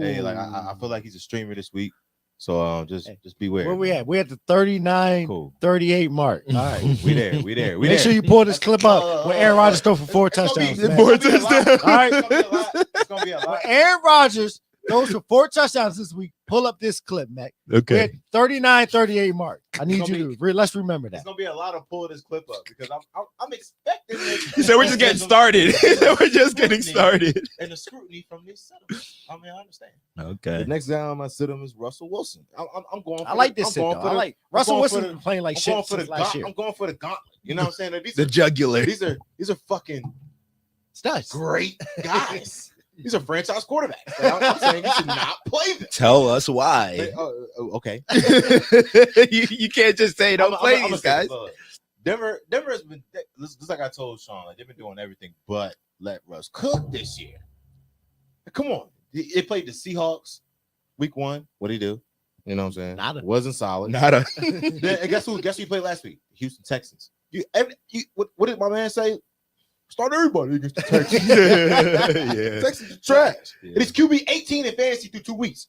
B: hey, like I feel like he's a streamer this week. So just beware.
A: Where we at? We're at the 39,
B: Cool.
A: 38 mark. All right.
B: We there.
A: Make sure you pull this clip up when Aaron Rodgers throw for 4 touchdowns. man.
B: All right.
A: It's
B: gonna be a
A: When
B: lot.
A: Aaron Rodgers throws for 4 touchdowns this week, pull up this clip, Mac. We're at 39, 38 mark. I need you to let's remember that.
B: It's gonna be a lot of pull this clip up because I'm expecting this.
D: He said we're just getting started. He said we're just getting started.
B: And the scrutiny from these settlements. I mean, I understand.
C: Okay.
B: The next guy on my sit is Russell Wilson. I'm going. For
A: I like this
B: I'm
A: sit,
B: going
A: though.
B: for
A: I
B: the-
A: like
B: I'm
A: Russell
B: going
A: Wilson
B: for the-
A: been playing like
B: I'm
A: shit
B: going for the
A: since last year.
B: I'm going for the gauntlet. You know what I'm saying? These
C: The
B: are,
C: jugular.
B: these are fucking
A: Studs.
B: great guys. These are franchise quarterbacks. Like, I'm saying you should not play them.
C: Tell us why.
B: Okay.
C: you can't just say don't play these guys.
B: Denver has been just like I told Sean, like they've been doing everything but let Russ cook this year. Come on. They played the Seahawks week 1. What did he do? You know what I'm saying?
A: Nada.
B: Wasn't solid.
D: Nada.
B: And guess who he played last week? Houston Texans. What did my man say? Start everybody against the Texans.
D: Yeah.
B: Texans are trash.
C: Yeah.
B: And it's QB 18 in fantasy through 2 weeks.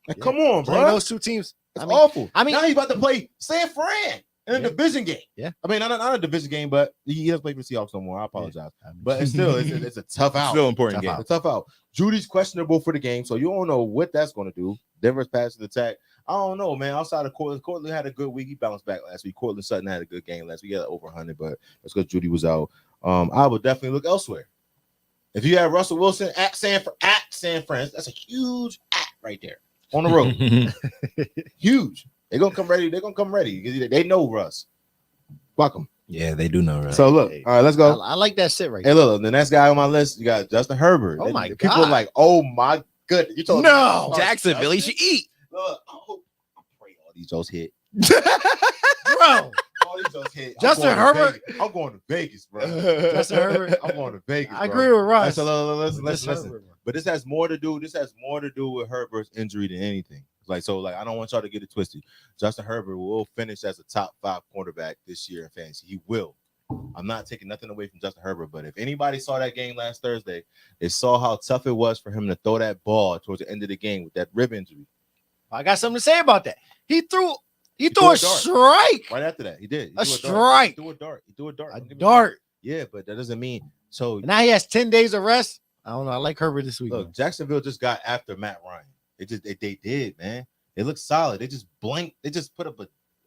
B: Like,
A: Yeah.
B: come on,
A: Playing
B: bro.
A: those 2 teams.
B: That's
A: I mean,
B: awful.
A: I mean-
B: now he's about to play San Fran in a
A: Yeah.
B: division game.
A: Yeah.
B: I mean, not a division game, but he doesn't play for the Seahawks no more. I apologize. But it's still it's a tough out.
D: Still important
B: Tough
D: game.
B: out. A tough out. Judy's questionable for the game, so you don't know what that's going to do. Denver's passing attack. I don't know, man. Outside of Cortland had a good week. He bounced back last week. Cortland Sutton had a good game last week. He had over 100, but that's because Judy was out. I would definitely look elsewhere. If you have Russell Wilson at San Fran, that's a huge right there on the road. Huge. They're gonna come ready. They're gonna come ready because they know Russ. Fuck them.
C: Yeah, they do know, right?
B: So look, all right, let's go.
A: I like that sit right
B: Hey, look, the next guy on my list, you got Justin Herbert.
A: Oh, my
B: People
A: God.
B: are like, oh my goodness. You told
A: No.
C: Jacksonville, he should eat.
B: Look, I pray all these Joes hit.
A: bro.
B: All these Joes hit.
A: Justin
B: I'm going to
A: Herbert?
B: Vegas. I'm going to Vegas, bro.
A: Justin Herbert.
B: I'm going to Vegas.
A: I
B: bro.
A: agree with Russ.
B: So listen.
A: Justin Herbert.
B: But this has more to do. This has more to do with Herbert's injury than anything. Like I don't want y'all to get it twisted. Justin Herbert will finish as a top 5 quarterback this year in fantasy. He will. I'm not taking nothing away from Justin Herbert, but if anybody saw that game last Thursday, they saw how tough it was for him to throw that ball towards the end of the game with that rib injury.
A: I got something to say about that. He threw
B: threw
A: a
B: a dart.
A: strike.
B: Right after that, he did. He
A: A
B: threw dart.
A: strike.
B: He threw a dart. He threw a dart.
A: A
B: Don't get me
A: dart.
B: wrong. Yeah, but that doesn't mean so.
A: Now he has 10 days of rest. I don't know. I like Herbert this week.
B: Look, Jacksonville just got after Matt Ryan. They did, man. They look solid. They just blinked. They just put up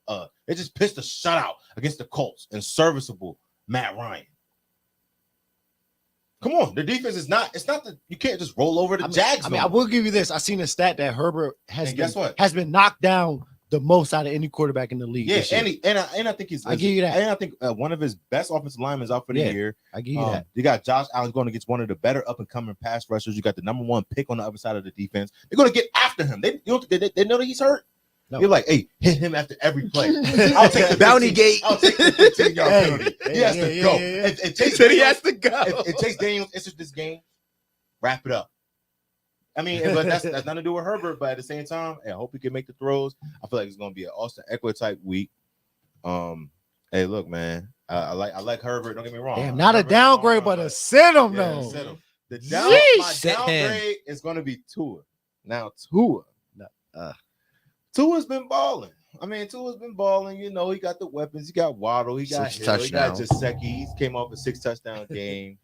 B: pitched a shutout against the Colts and serviceable Matt Ryan. Come on, the defense is not. It's not that you can't just roll over the Jags.
A: I will give you this. I seen a stat that Herbert has been knocked down the most out of any quarterback in the league.
B: Yeah, and I think he's.
A: I give you that.
B: And I think one of his best offensive linemen is out for the year.
A: I give you that.
B: You got Josh Allen going against one of the better up and coming pass rushers. You got the number 1 pick on the other side of the defense. They're going to get after him. They know that he's hurt. No. You're like, hey, hit him after every play. I'll take the
C: bounty gate.
B: I'll take the 15-yard penalty. He has to go. He has to go. If Chase Daniels enters this game, wrap it up. I mean, but that's nothing to do with Herbert. But at the same time, I hope he can make the throws. I feel like it's going to be an Austin Eckler type week. Hey, look, man, I like Herbert. Don't get me wrong.
A: Damn, not a downgrade, but a sit him though.
B: My downgrade is going to be Tua. Now Tua. Tua's been balling. I mean, Tua's been balling. You know, he got the weapons. He got Waddle. He got Hill. He got Gesicki. He came off a 6-touchdown game.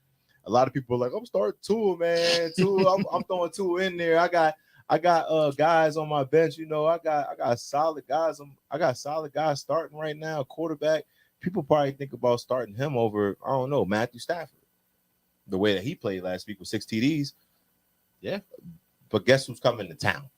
B: A lot of people are like, I'm starting Tua, man. Tua, I'm throwing Tua in there. I got guys on my bench. You know, I got solid guys. I got solid guys starting right now. Quarterback. People probably think about starting him over, I don't know, Matthew Stafford. The way that he played last week with 6 TDs. Yeah. But guess who's coming to town?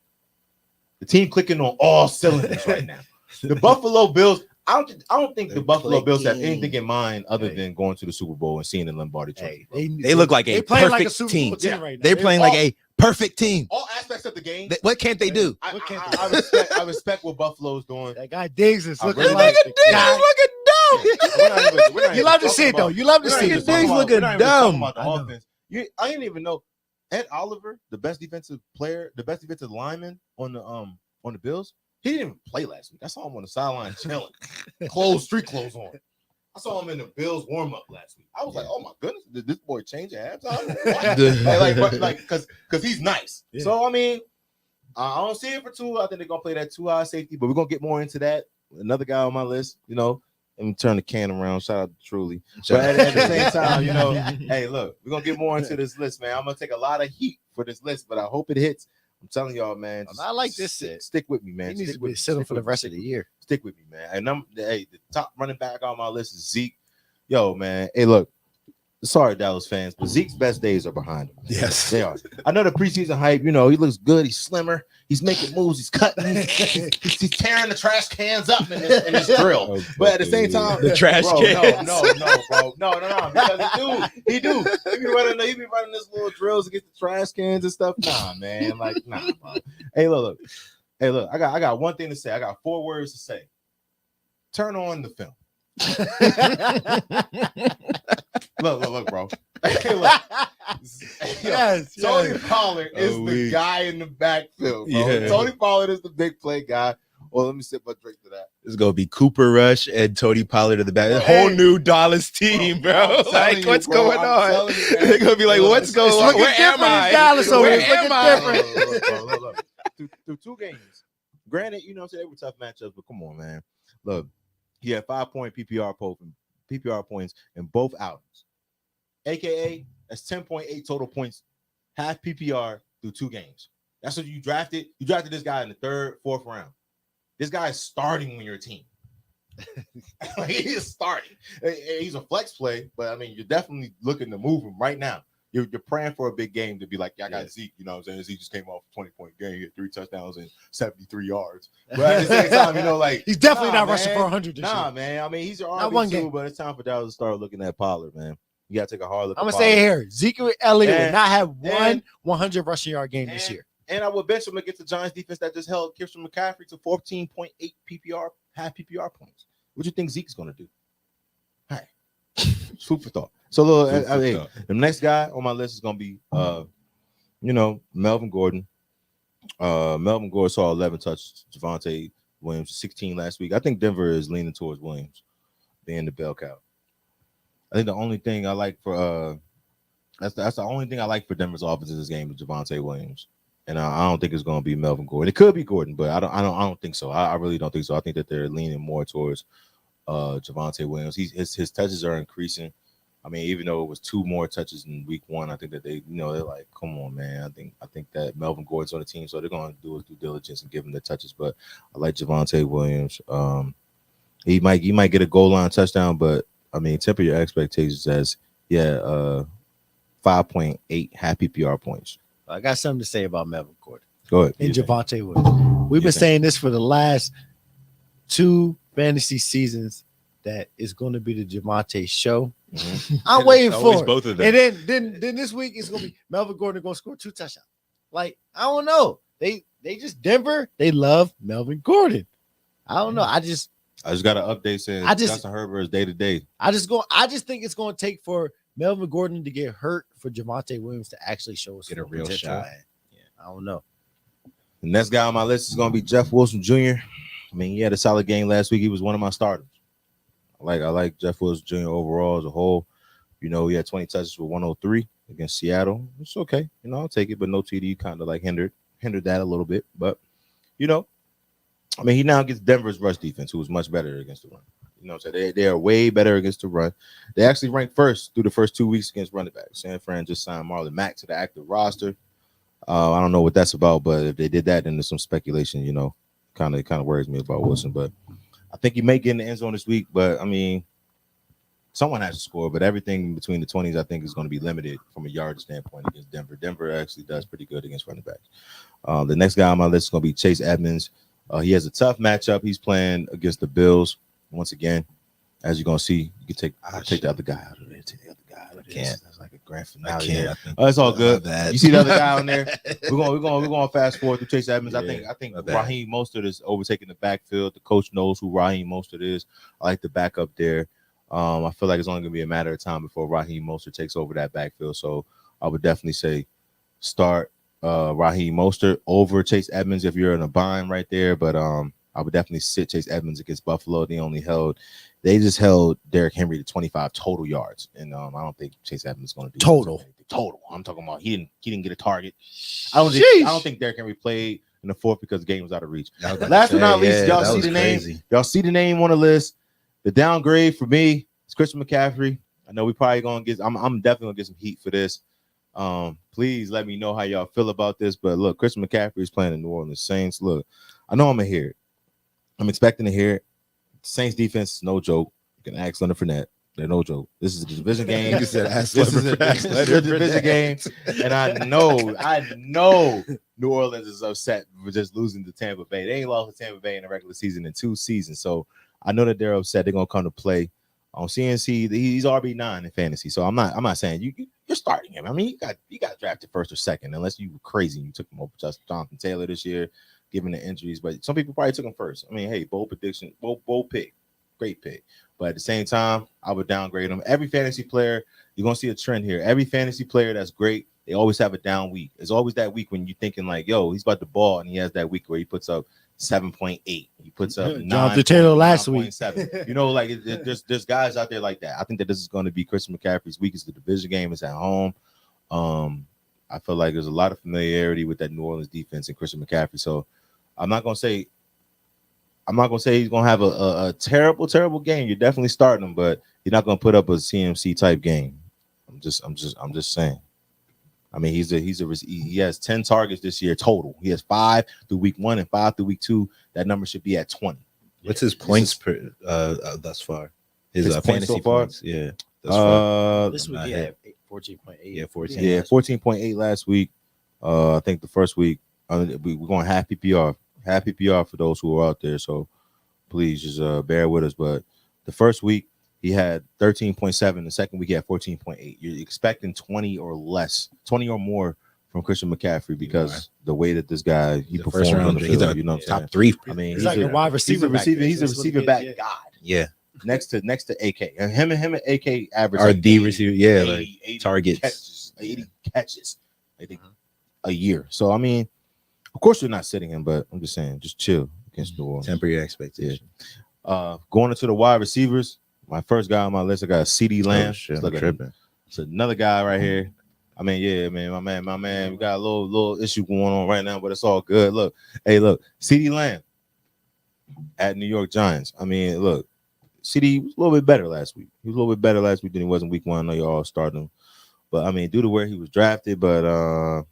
B: The team clicking on all cylinders right now. The Buffalo Bills. I don't think the Buffalo Bills have anything in mind other than going to the Super Bowl and seeing the Lombardi Trophy.
C: They look like a perfect team. Right, they're playing like a perfect team.
B: All aspects of the game.
C: What can't they do?
B: I respect what Buffalo's doing.
A: That guy Diggs is looking
C: looking dumb.
A: You love to see it though. You love to see it.
C: Diggs looking dumb.
B: I didn't even know Ed Oliver, the best defensive lineman on the Bills. He didn't even play last week. I saw him on the sideline chilling, street clothes on. I saw him in the Bills warm-up last week. I was like, oh my goodness, did this boy change at halftime? Because he's nice. Yeah. So I mean, I don't see it for Tua. I think they're gonna play that 2-high safety, but we're gonna get more into that. Another guy on my list, you know. Let me turn the can around. Shout out to Truly. But at the same time, you know, hey, look, we're gonna get more into this list, man. I'm gonna take a lot of heat for this list, but I hope it hits. I'm telling y'all, man.
A: I like this.
B: Stick with me, man.
A: He needs to be sitting for the rest of the year.
B: Stick with me, man. And the top running back on my list is Zeke. Yo, man. Hey, look. Sorry, Dallas fans, but Zeke's best days are behind him.
C: Yes,
B: they are. I know the preseason hype. You know, he looks good. He's slimmer. He's making moves. He's cutting. He's tearing the trash cans up in this drill. But at the same time,
C: the trash cans.
B: No, bro. No. Because he be running this little drills against the trash cans and stuff. Nah, man. Like, nah, bro. Hey, look. Hey, look. I got one thing to say. I got 4 words to say. Turn on the film. Look, bro. Hey, look. Tony Pollard is the guy in the backfield, bro. Yeah. Tony Pollard is the big play guy. Well, let me sip my drink to that.
C: It's gonna be Cooper Rush and Tony Pollard at the back. A whole new Dallas team, bro. Like, what's going on? They're gonna be like, what's going on? Where am I?
A: Dallas over here. Where am I?
B: Look. Through 2 games. Granted, you know, they were tough matchups, but come on, man. Look, he had 5-point PPR points in both outings. AKA, that's 10.8 total points, half PPR through 2 games. That's what you drafted. You drafted this guy in the 3rd, 4th round. This guy is starting when you're a team. He is starting. He's a flex play, but I mean, you're definitely looking to move him right now. You're praying for a big game to be like, yeah, I got Zeke. You know what I'm saying? Zeke just came off a 20-point game. He had 3 touchdowns and 73 yards. But at the same time, you know, like,
A: he's definitely not rushing for 100 this year.
B: Nah, man. I mean, he's your RB2, but it's time for Dallas to start looking at Pollard, man. You got to take a hard look.
A: I'm going to say here, Zeke Elliott would not have one 100 rushing yard game this year.
B: And I would bench him against the Giants defense that just held Christian McCaffrey to 14.8 PPR, half PPR points. What do you think Zeke's going to do? All right. Food for thought. So, the next guy on my list is going to be, Melvin Gordon. Melvin Gordon saw 11 touches. Javonte Williams, 16 last week. I think Denver is leaning towards Williams being the bell cow. I think the only thing I like for that's the only thing I like for Denver's offense in this game is Javonte Williams. And I don't think it's going to be Melvin Gordon. It could be Gordon, but I don't think so. I really don't think so. I think that they're leaning more towards Javonte Williams. His touches are increasing. I mean, even though it was 2 more touches in week 1, I think that they're like, come on, man. I think that Melvin Gordon's on the team, so they're going to do his due diligence and give him the touches. But I like Javonte Williams. He might get a goal line touchdown, but I mean, temper your expectations as 5.8 half PPR points.
A: I got something to say about Melvin Gordon
B: Go ahead.
A: and Javonte Williams. We've been saying this for the last 2 fantasy seasons that it's going to be the Javonte show.
B: Mm-hmm.
A: I'm waiting for it.
D: Both of them.
A: And then this week it's going to be Melvin Gordon going to score 2 touchdowns. Like, I don't know. They just Denver. They love Melvin Gordon. I don't know. I just
B: got an update saying Justin Herbert is day to day.
A: I just think it's going to take for Melvin Gordon to get hurt for Javonte Williams to actually show us
C: Get a real shot.
A: I don't know.
B: The next guy on my list is going to be Jeff Wilson Jr. I mean, he had a solid game last week. He was one of my starters. I like Jeff Wilson Jr. overall as a whole. You know, he had 20 touches for 103 against Seattle. It's okay. You know, I'll take it, but no TD kind of like hindered that a little bit. But, you know, I mean, he now gets Denver's rush defense, who was much better against the run. You know what I'm saying? They are way better against the run. They actually ranked first through the first 2 weeks against running backs. San Fran just signed Marlon Mack to the active roster. I don't know what that's about, but if they did that, then there's some speculation, you know, kind of worries me about Wilson. But I think he may get in the end zone this week. But, I mean, someone has to score, but everything between the 20s, I think, is going to be limited from a yardage standpoint against Denver. Denver actually does pretty good against running backs. The next guy on my list is going to be Chase Edmonds. He has a tough matchup. He's playing against the Bills. Once again, as you're going to see, you can take the other guy out of there. Take the other guy out of there. That's like a grand finale. It's all good. You see the other guy on there? We're going to fast forward through Chase Edmonds. I think Raheem Mostert is overtaking the backfield. The coach knows who Raheem Mostert is. I like the backup there. I feel like it's only going to be a matter of time before Raheem Mostert takes over that backfield. So I would definitely say start Raheem Mostert over Chase Edmonds if you're in a bind right there. But I would definitely sit Chase Edmonds against Buffalo. They just held Derrick Henry to 25 total yards. And I don't think Chase Edmonds is going to do
A: Total.
B: I'm talking about he didn't get a target. I don't think Derrick Henry played in the fourth because the game was out of reach. Last but not least, y'all see the name. Y'all see the name on the list. The downgrade for me is Christian McCaffrey. I know we probably gonna get. I'm definitely gonna get some heat for this. Please let me know how y'all feel about this. But look, Christian McCaffrey is playing the New Orleans Saints. Look, I know I'm gonna hear it. I'm expecting to hear it. Saints defense is no joke. You can ask Leonard Fournette. They're no joke. This is a division game. This is a division game, and I know New Orleans is upset for just losing to Tampa Bay. They ain't lost to Tampa Bay in the regular season in 2 seasons, so I know that they're upset. They're gonna come to play on CNC. He's RB9 in fantasy, so I'm not saying you're starting him. I mean, you got drafted first or second, unless you were crazy and you took him over just Jonathan Taylor this year, given the injuries. But some people probably took him first. I mean, hey, bold prediction, bold pick, great pick. But at the same time, I would downgrade him. Every fantasy player, you're gonna see a trend here. Every fantasy player that's great, they always have a down week. There's always that week when you're thinking like, yo, he's about to ball, and he has that week where he puts up 7.8. He puts up 9.
A: Jonathan Taylor last week.
B: 7. You know, like there's guys out there like that. I think that this is going to be Christian McCaffrey's week. It's the division game. It's at home. I feel like there's a lot of familiarity with that New Orleans defense and Christian McCaffrey. So I'm not gonna say he's gonna have a terrible game. You're definitely starting him, but you're not gonna put up a CMC type game. I'm just saying. I mean, he has 10 targets this year total. He has 5 through week 1 and 5 through week 2. That number should be at 20.
C: What's his points per thus far? His fantasy
B: so far?
C: points. Yeah.
A: This week, 14.8.
C: Yeah, 14.
B: Yeah, 14.8 last week. I think the first week we're going half PPR for those who are out there. So please just bear with us. But the first week he had 13.7. The second week he had 14.8. You're expecting 20 or more from Christian McCaffrey because the way that this guy he performed on the field, you know what I'm saying?
C: Top 3.
B: I mean,
A: he's like a wide receiver.
B: He's a receiver back god.
C: Yeah.
B: Next to AK, and him and AK average
C: Are
B: like
C: the receiver,
B: 80
C: targets,
B: 80 catches, I think a year. So I mean, of course you're not sitting him, but I'm just saying, just chill against New Orleans.
C: Temper your expectations.
B: Going into the wide receivers, my first guy on my list, I got CeeDee Lamb. It's another guy right here. I mean, yeah, man, my man, we got a little issue going on right now, but it's all good. Look, CeeDee Lamb at New York Giants. I mean, look. CeeDee was a little bit better last week. He was a little bit better last week than he was in week 1. I know you all started him. But, I mean, due to where he was drafted, but, I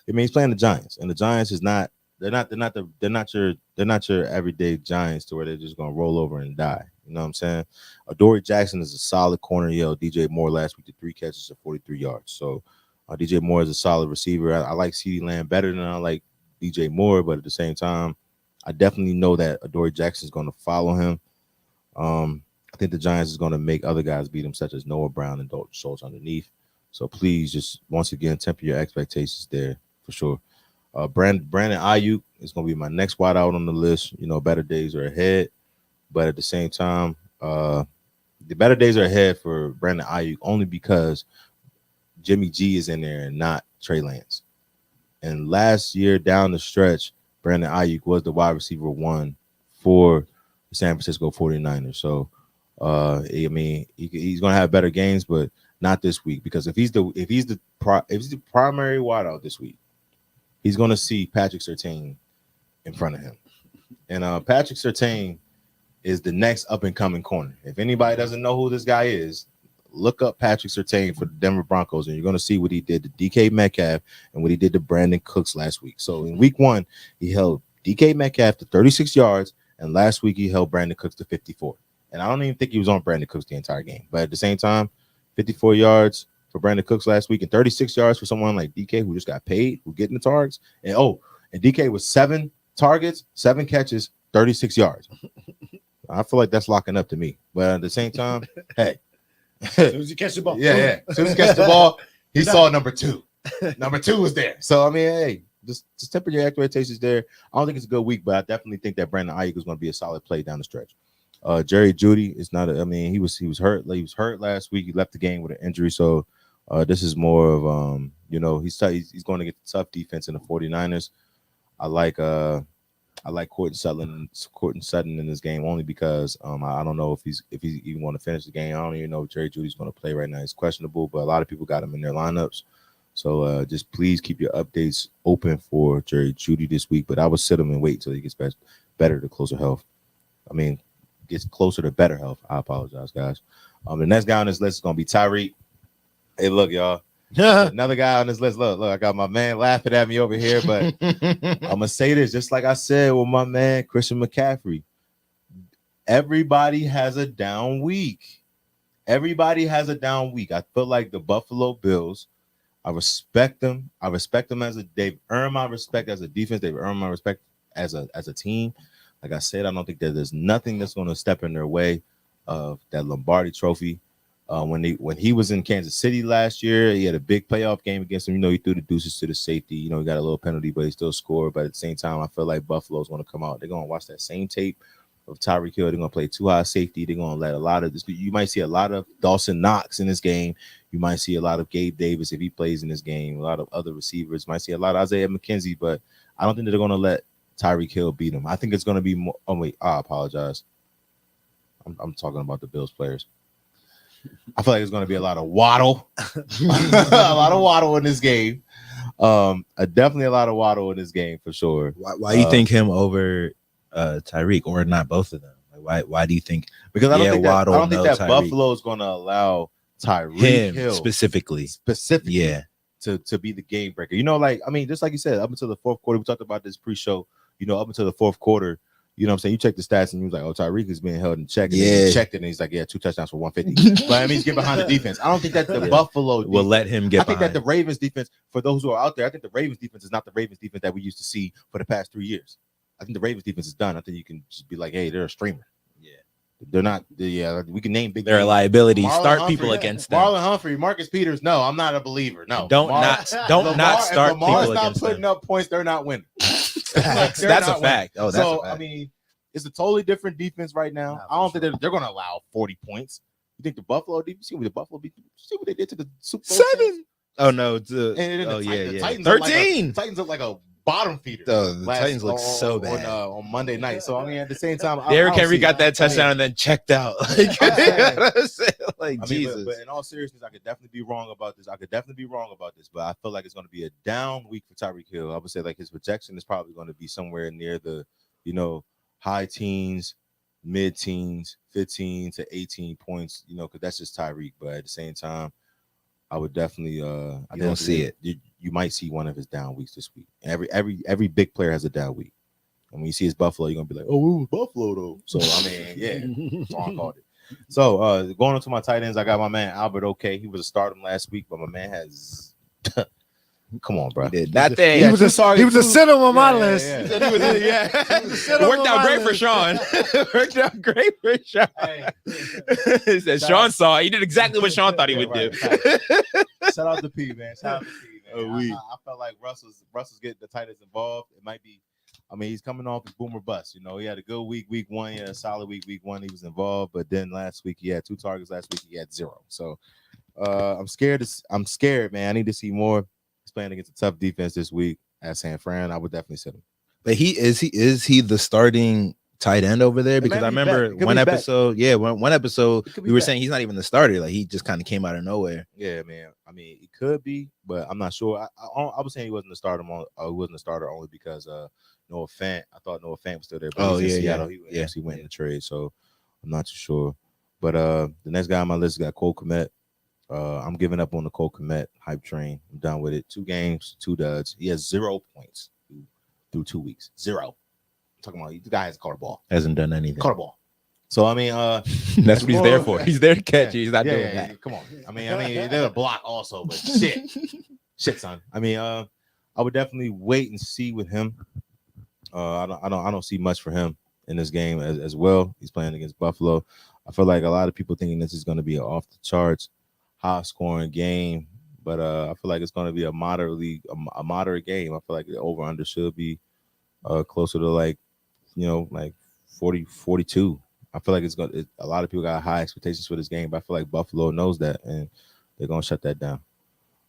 B: mean, he's playing the Giants. And the Giants is not They're not your everyday Giants to where they're just gonna roll over and die. You know what I'm saying? Adoree Jackson is a solid corner. DJ Moore last week did 3 catches for 43 yards. So DJ Moore is a solid receiver. I like CeeDee Lamb better than I like DJ Moore, but at the same time, I definitely know that Adoree Jackson is going to follow him. I think the Giants is going to make other guys beat him, such as Noah Brown and Dalton Schultz underneath. So please, just once again, temper your expectations there for sure. Brandon Ayuk is going to be my next wide out on the list. Better days are ahead, but at the same time, the better days are ahead for Brandon Ayuk only because Jimmy G is in there and not Trey Lance. And last year down the stretch, Brandon Ayuk was the wide receiver 1 for the San Francisco 49ers. So, he's going to have better games, but not this week, because if he's the primary wideout this week, he's going to see Patrick Surtain in front of him. And Patrick Surtain is the next up-and-coming corner. If anybody doesn't know who this guy is, look up Patrick Surtain for the Denver Broncos, and you're going to see what he did to DK Metcalf and what he did to Brandon Cooks last week. So in week 1, he held DK Metcalf to 36 yards, and last week he held Brandon Cooks to 54. And I don't even think he was on Brandon Cooks the entire game. But at the same time, 54 yards for Brandon Cooks last week and 36 yards for someone like DK who just got paid, who getting the targets. And DK was 7 targets, 7 catches, 36 yards. I feel like that's locking up to me. But at the same time, hey.
A: As soon as you catch the ball.
B: Yeah. As soon as you catch the ball, he saw number 2. Number 2 was there. So, hey, just temper your expectations there. I don't think it's a good week, but I definitely think that Brandon Ayuk is going to be a solid play down the stretch. Jerry Jeudy is not. He was hurt. He was hurt last week. He left the game with an injury. So this is more of he's going to get the tough defense in the 49ers. I like Courtland Sutton in this game only because I don't know if he's even going to finish the game. I don't even know if Jerry Jeudy's going to play right now. He's questionable, but a lot of people got him in their lineups. So just please keep your updates open for Jerry Jeudy this week. But I would sit him and wait until he gets better to closer health. Gets closer to better health. I apologize, guys. The next guy on this list is going to be Tyreek. Hey, look, y'all. Another guy on this list. Look, I got my man laughing at me over here, but I'm going to say this just like I said with my man, Christian McCaffrey. Everybody has a down week. I feel like the Buffalo Bills, I respect them. They've earned my respect as a defense. They've earned my respect as a team. Like I said, I don't think that there's nothing that's going to step in their way of that Lombardi trophy. When he was in Kansas City last year, he had a big playoff game against them. He threw the deuces to the safety. He got a little penalty, but he still scored. But at the same time, I feel like Buffalo's going to come out. They're going to watch that same tape of Tyreek Hill. They're going to play too high safety. They're going to let a lot of this. You might see a lot of Dawson Knox in this game. You might see a lot of Gabe Davis if he plays in this game. A lot of other receivers. Might see a lot of Isaiah McKenzie, but I don't think they're going to let Tyreek Hill beat him. I think it's going to be more. Oh wait, I apologize. I'm talking about the Bills players. I feel like it's going to be a lot of Waddle, in this game. Definitely a lot of Waddle in this game for sure.
C: Why do you think him over Tyreek, or not both of them? Why do you think?
B: Because I don't think
C: Waddle,
B: that Buffalo is going to allow Tyreek Hill
C: specifically.
B: Yeah. To be the game breaker. Just like you said, up until the fourth quarter, we talked about this pre-show, up until the fourth quarter, you know what I'm saying? You check the stats and you was like, Tyreek is being held in check. And then he checked it and he's like, 2 touchdowns for 150. But he's getting behind the defense. I don't think that the Buffalo defense,
C: will let him get behind.
B: I think that the Ravens defense, for those who are out there, I think the Ravens defense is not the Ravens defense that we used to see for the past 3 years. I think the Ravens defense is done. I think you can just be like, hey, they're a streamer. Yeah. They're not. Yeah, we can name big.
C: They're a liability. Start people against them.
B: Marlon Humphrey, Marcus Peters. No, I'm not a believer. No,
C: don't not start people
B: Lamar's
C: against
B: not putting
C: them.
B: up points. They're not winning.
C: That's a fact. Oh, that's a fact.
B: It's a totally different defense right now. I don't think they're going to allow 40 points. You think the Buffalo defense? See what they did to the Super Bowl
C: 7?
B: teams?
C: Oh no!
B: The Titans
C: 13.
B: Titans look like a bottom feeder.
C: The Titans look so bad
B: on Monday night. So at the same time,
C: Derrick Henry got that touchdown and then checked out. Jesus.
B: But in all seriousness, I could definitely be wrong about this. But I feel like it's going to be a down week for Tyreek Hill. I would say like his projection is probably going to be somewhere near the high teens, mid-teens, 15 to 18 points. Because that's just Tyreek. But at the same time, I would definitely
C: You don't see it.
B: You might see one of his down weeks this week. Every big player has a down week. And when you see his Buffalo, you're gonna be like, oh, it was Buffalo though. So I mean, yeah, that's why I called it. So going into my tight ends, I got my man Albert OK. He was a stardom last week, but my man has come on, bro.
C: He did nothing.
A: He was a center on my list.
B: Yeah.
D: It worked out great for Sean. Worked out great for Sean. He said Sean saw it. He did exactly what Sean thought he would do.
B: Shout out to P, man. Shout out to P, man. I felt like Russell's getting the tight ends involved. It might be. I mean, he's coming off his boomer bust. You know, he had a good week 1. He had a solid week 1. He was involved, but then last week he had 2 targets. Last week he had 0. So I'm scared. I'm scared, man. I need to see more. He's playing against a tough defense this week at San Fran. I would definitely sit him.
C: But is he the starting tight end over there? Because I remember one episode, one episode we were saying he's not even the starter. Like he just kind of came out of nowhere.
B: Yeah, man. I mean, it could be, but I'm not sure. I was saying he wasn't the starter. He wasn't a starter only because Noah Fant. I thought Noah Fant was still there. But He actually went in the trade, so I'm not too sure. But the next guy on my list got Cole Kmet. I'm giving up on the Cole Kmet hype train. I'm done with it. 2 games, 2 duds. He has 0 points through 2 weeks. 0. I'm talking about the guy has caught a ball.
C: Hasn't done anything.
B: Caught a ball. So I mean,
C: that's what he's there for. He's there to catch you. He's not doing that.
B: Yeah. Come on. I mean, there's a block also, but shit, son. I mean, I would definitely wait and see with him. I don't see much for him in this game as well. He's playing against Buffalo. I feel like a lot of people thinking this is going to be an off the charts, high scoring game, but I feel like it's going to be a moderate game. I feel like the over under should be closer to like 40, 42. I feel like a lot of people got high expectations for this game, but I feel like Buffalo knows that and they're going to shut that down.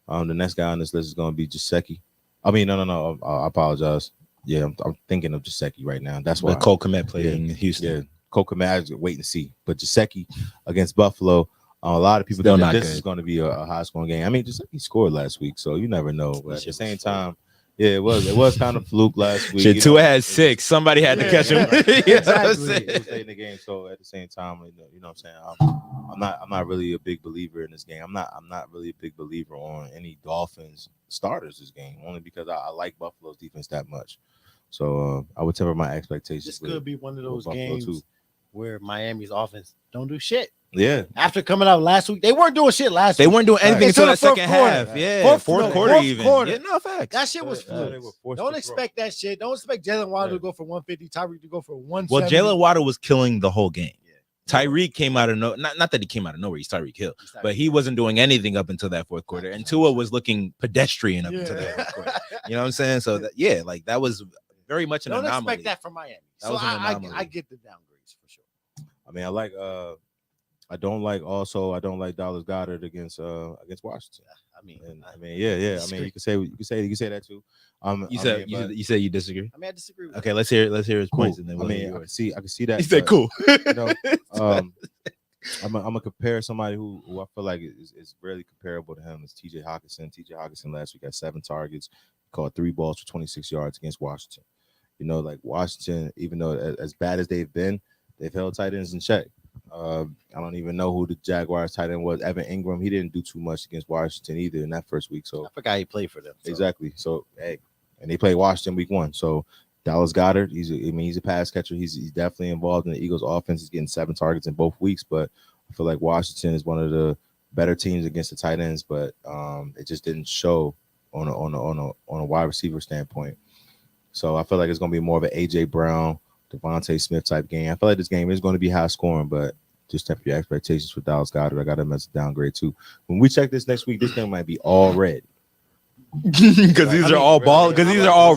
B: The next guy on this list is going to be Gesicki. I mean, no. I apologize. Yeah, I'm thinking of Gesicki right now. That's why
C: Cole Kmet played in Houston.
B: Yeah, Cole Kmet, I was wait and see. But Gesicki against Buffalo, a lot of people think that this is going to be a high-scoring game. I mean, Gesicki scored last week, so you never know. But at the same time, yeah, it was kind of fluke last week.
D: Tua had 6. Somebody had to catch him.
B: Exactly. It was late in the game, so at the same time, you know what I'm saying? I'm not really a big believer in this game. I'm not really a big believer on any Dolphins starters this game, only because I like Buffalo's defense that much. So I would temper my expectations.
A: This could be one of those games where Miami's offense don't do shit.
B: Yeah.
A: After coming out last week, they weren't doing shit last week.
C: They weren't doing anything until that second half.
A: Quarter.
C: Yeah, fourth quarter even.
A: Yeah,
C: no facts.
A: That shit was fluke. Don't expect that shit. Don't expect Jalen Waddle to go for 150, Tyreek to go for 170.
C: Well, Jalen Waddle was killing the whole game. Tyreek came out of not that he came out of nowhere. He's Tyreek Hill, but he wasn't doing anything up until that fourth quarter. And Tua was looking pedestrian up until that fourth quarter. You know what I'm saying? So that was very much an anomaly.
A: Don't expect that from Miami. So I get the downgrades for sure.
B: I mean, I don't like Dallas Goedert against Washington. I mean, yeah. I mean, you can say that too.
C: You said you disagree.
A: I mean, I disagree with
C: okay, let's hear his points, and then
B: I can see that.
D: He said, "Cool."
B: I'm gonna compare somebody who I feel like is really comparable to him is T.J. Hockenson. T.J. Hockenson last week had 7 targets, caught 3 balls for 26 yards against Washington. You know, like Washington, even though as bad as they've been, they've held tight ends in check. I don't even know who the Jaguars tight end was. Evan Ingram, he didn't do too much against Washington either in that first week. So
A: I forgot he played for them.
B: So. Exactly. So and they played Washington week 1. So Dallas Goedert, he's a pass catcher. He's definitely involved in the Eagles' offense. He's getting 7 targets in both weeks, but I feel like Washington is one of the better teams against the tight ends, but it just didn't show on a wide receiver standpoint. So I feel like it's going to be more of an AJ Brown, Devontae Smith type game. I feel like this game is going to be high scoring, but just temper your expectations for Dallas Goedert. I got him as a downgrade too. When we check this next week, this thing might be all red.
C: Because these are all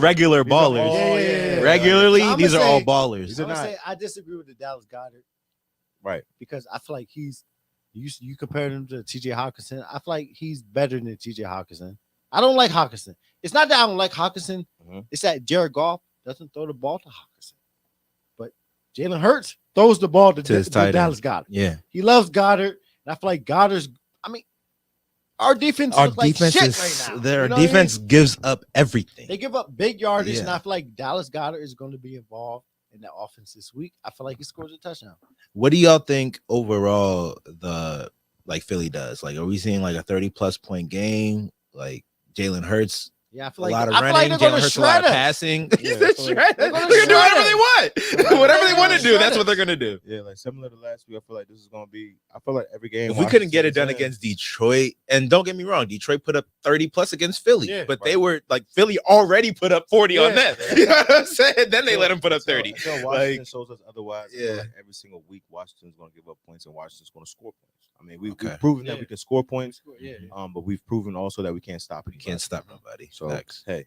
C: regular ballers. Regularly, these are all ballers.
A: I disagree with the Dallas Goedert.
B: Right.
A: Because I feel like you compared him to TJ Hockenson. I feel like he's better than TJ Hockenson. I don't like Hockenson. It's not that I don't like Hockenson. Mm-hmm. It's that Jared Goff doesn't throw the ball to Hockenson. But Jalen Hurts throws the ball to Dallas Goedert.
C: Yeah.
A: He loves Goddard. And I feel like our defense looks like shit right now.
C: Their defense gives up everything.
A: They give up big yardage, and I feel like Dallas Goedert is going to be involved in that offense this week. I feel like he scores a touchdown.
C: What do y'all think overall like Philly does? Like, are we seeing like a 30+ point game? Like Jalen Hurts,
A: Yeah, I
C: a
A: feel like
C: lot of
A: I feel
C: running.
A: like they're
C: Jalen
A: gonna
C: Hurts, a lot
A: shred
C: of
A: us.
C: passing.
B: Yeah,
D: They're
B: I feel like-
D: gonna
A: gonna
D: do
A: shred
D: whatever
A: us.
D: they want. Whatever they want to do, that's what they're gonna do.
B: Yeah, like similar to last week, I feel like this is gonna be. I feel like every game.
C: If we couldn't get it done
B: Washington is in.
C: against Detroit, and don't get me wrong, Detroit put up 30+ against Philly,
A: Yeah,
C: but they
B: right.
C: were like Philly already put up 40 on
A: Yeah.
C: them. You know what I'm saying? Then they let them put up 30.
B: Until Washington
C: Like,
B: shows us otherwise. I
C: yeah.
B: feel like every single week, Washington's going to give up points, and Washington's going to score points. I mean, we've
C: Okay.
B: proven that
A: Yeah.
B: we can score points,
A: Yeah.
B: but we've proven also that we can't stop it.
C: You can't stop nobody.
B: So
C: Facts.
B: hey,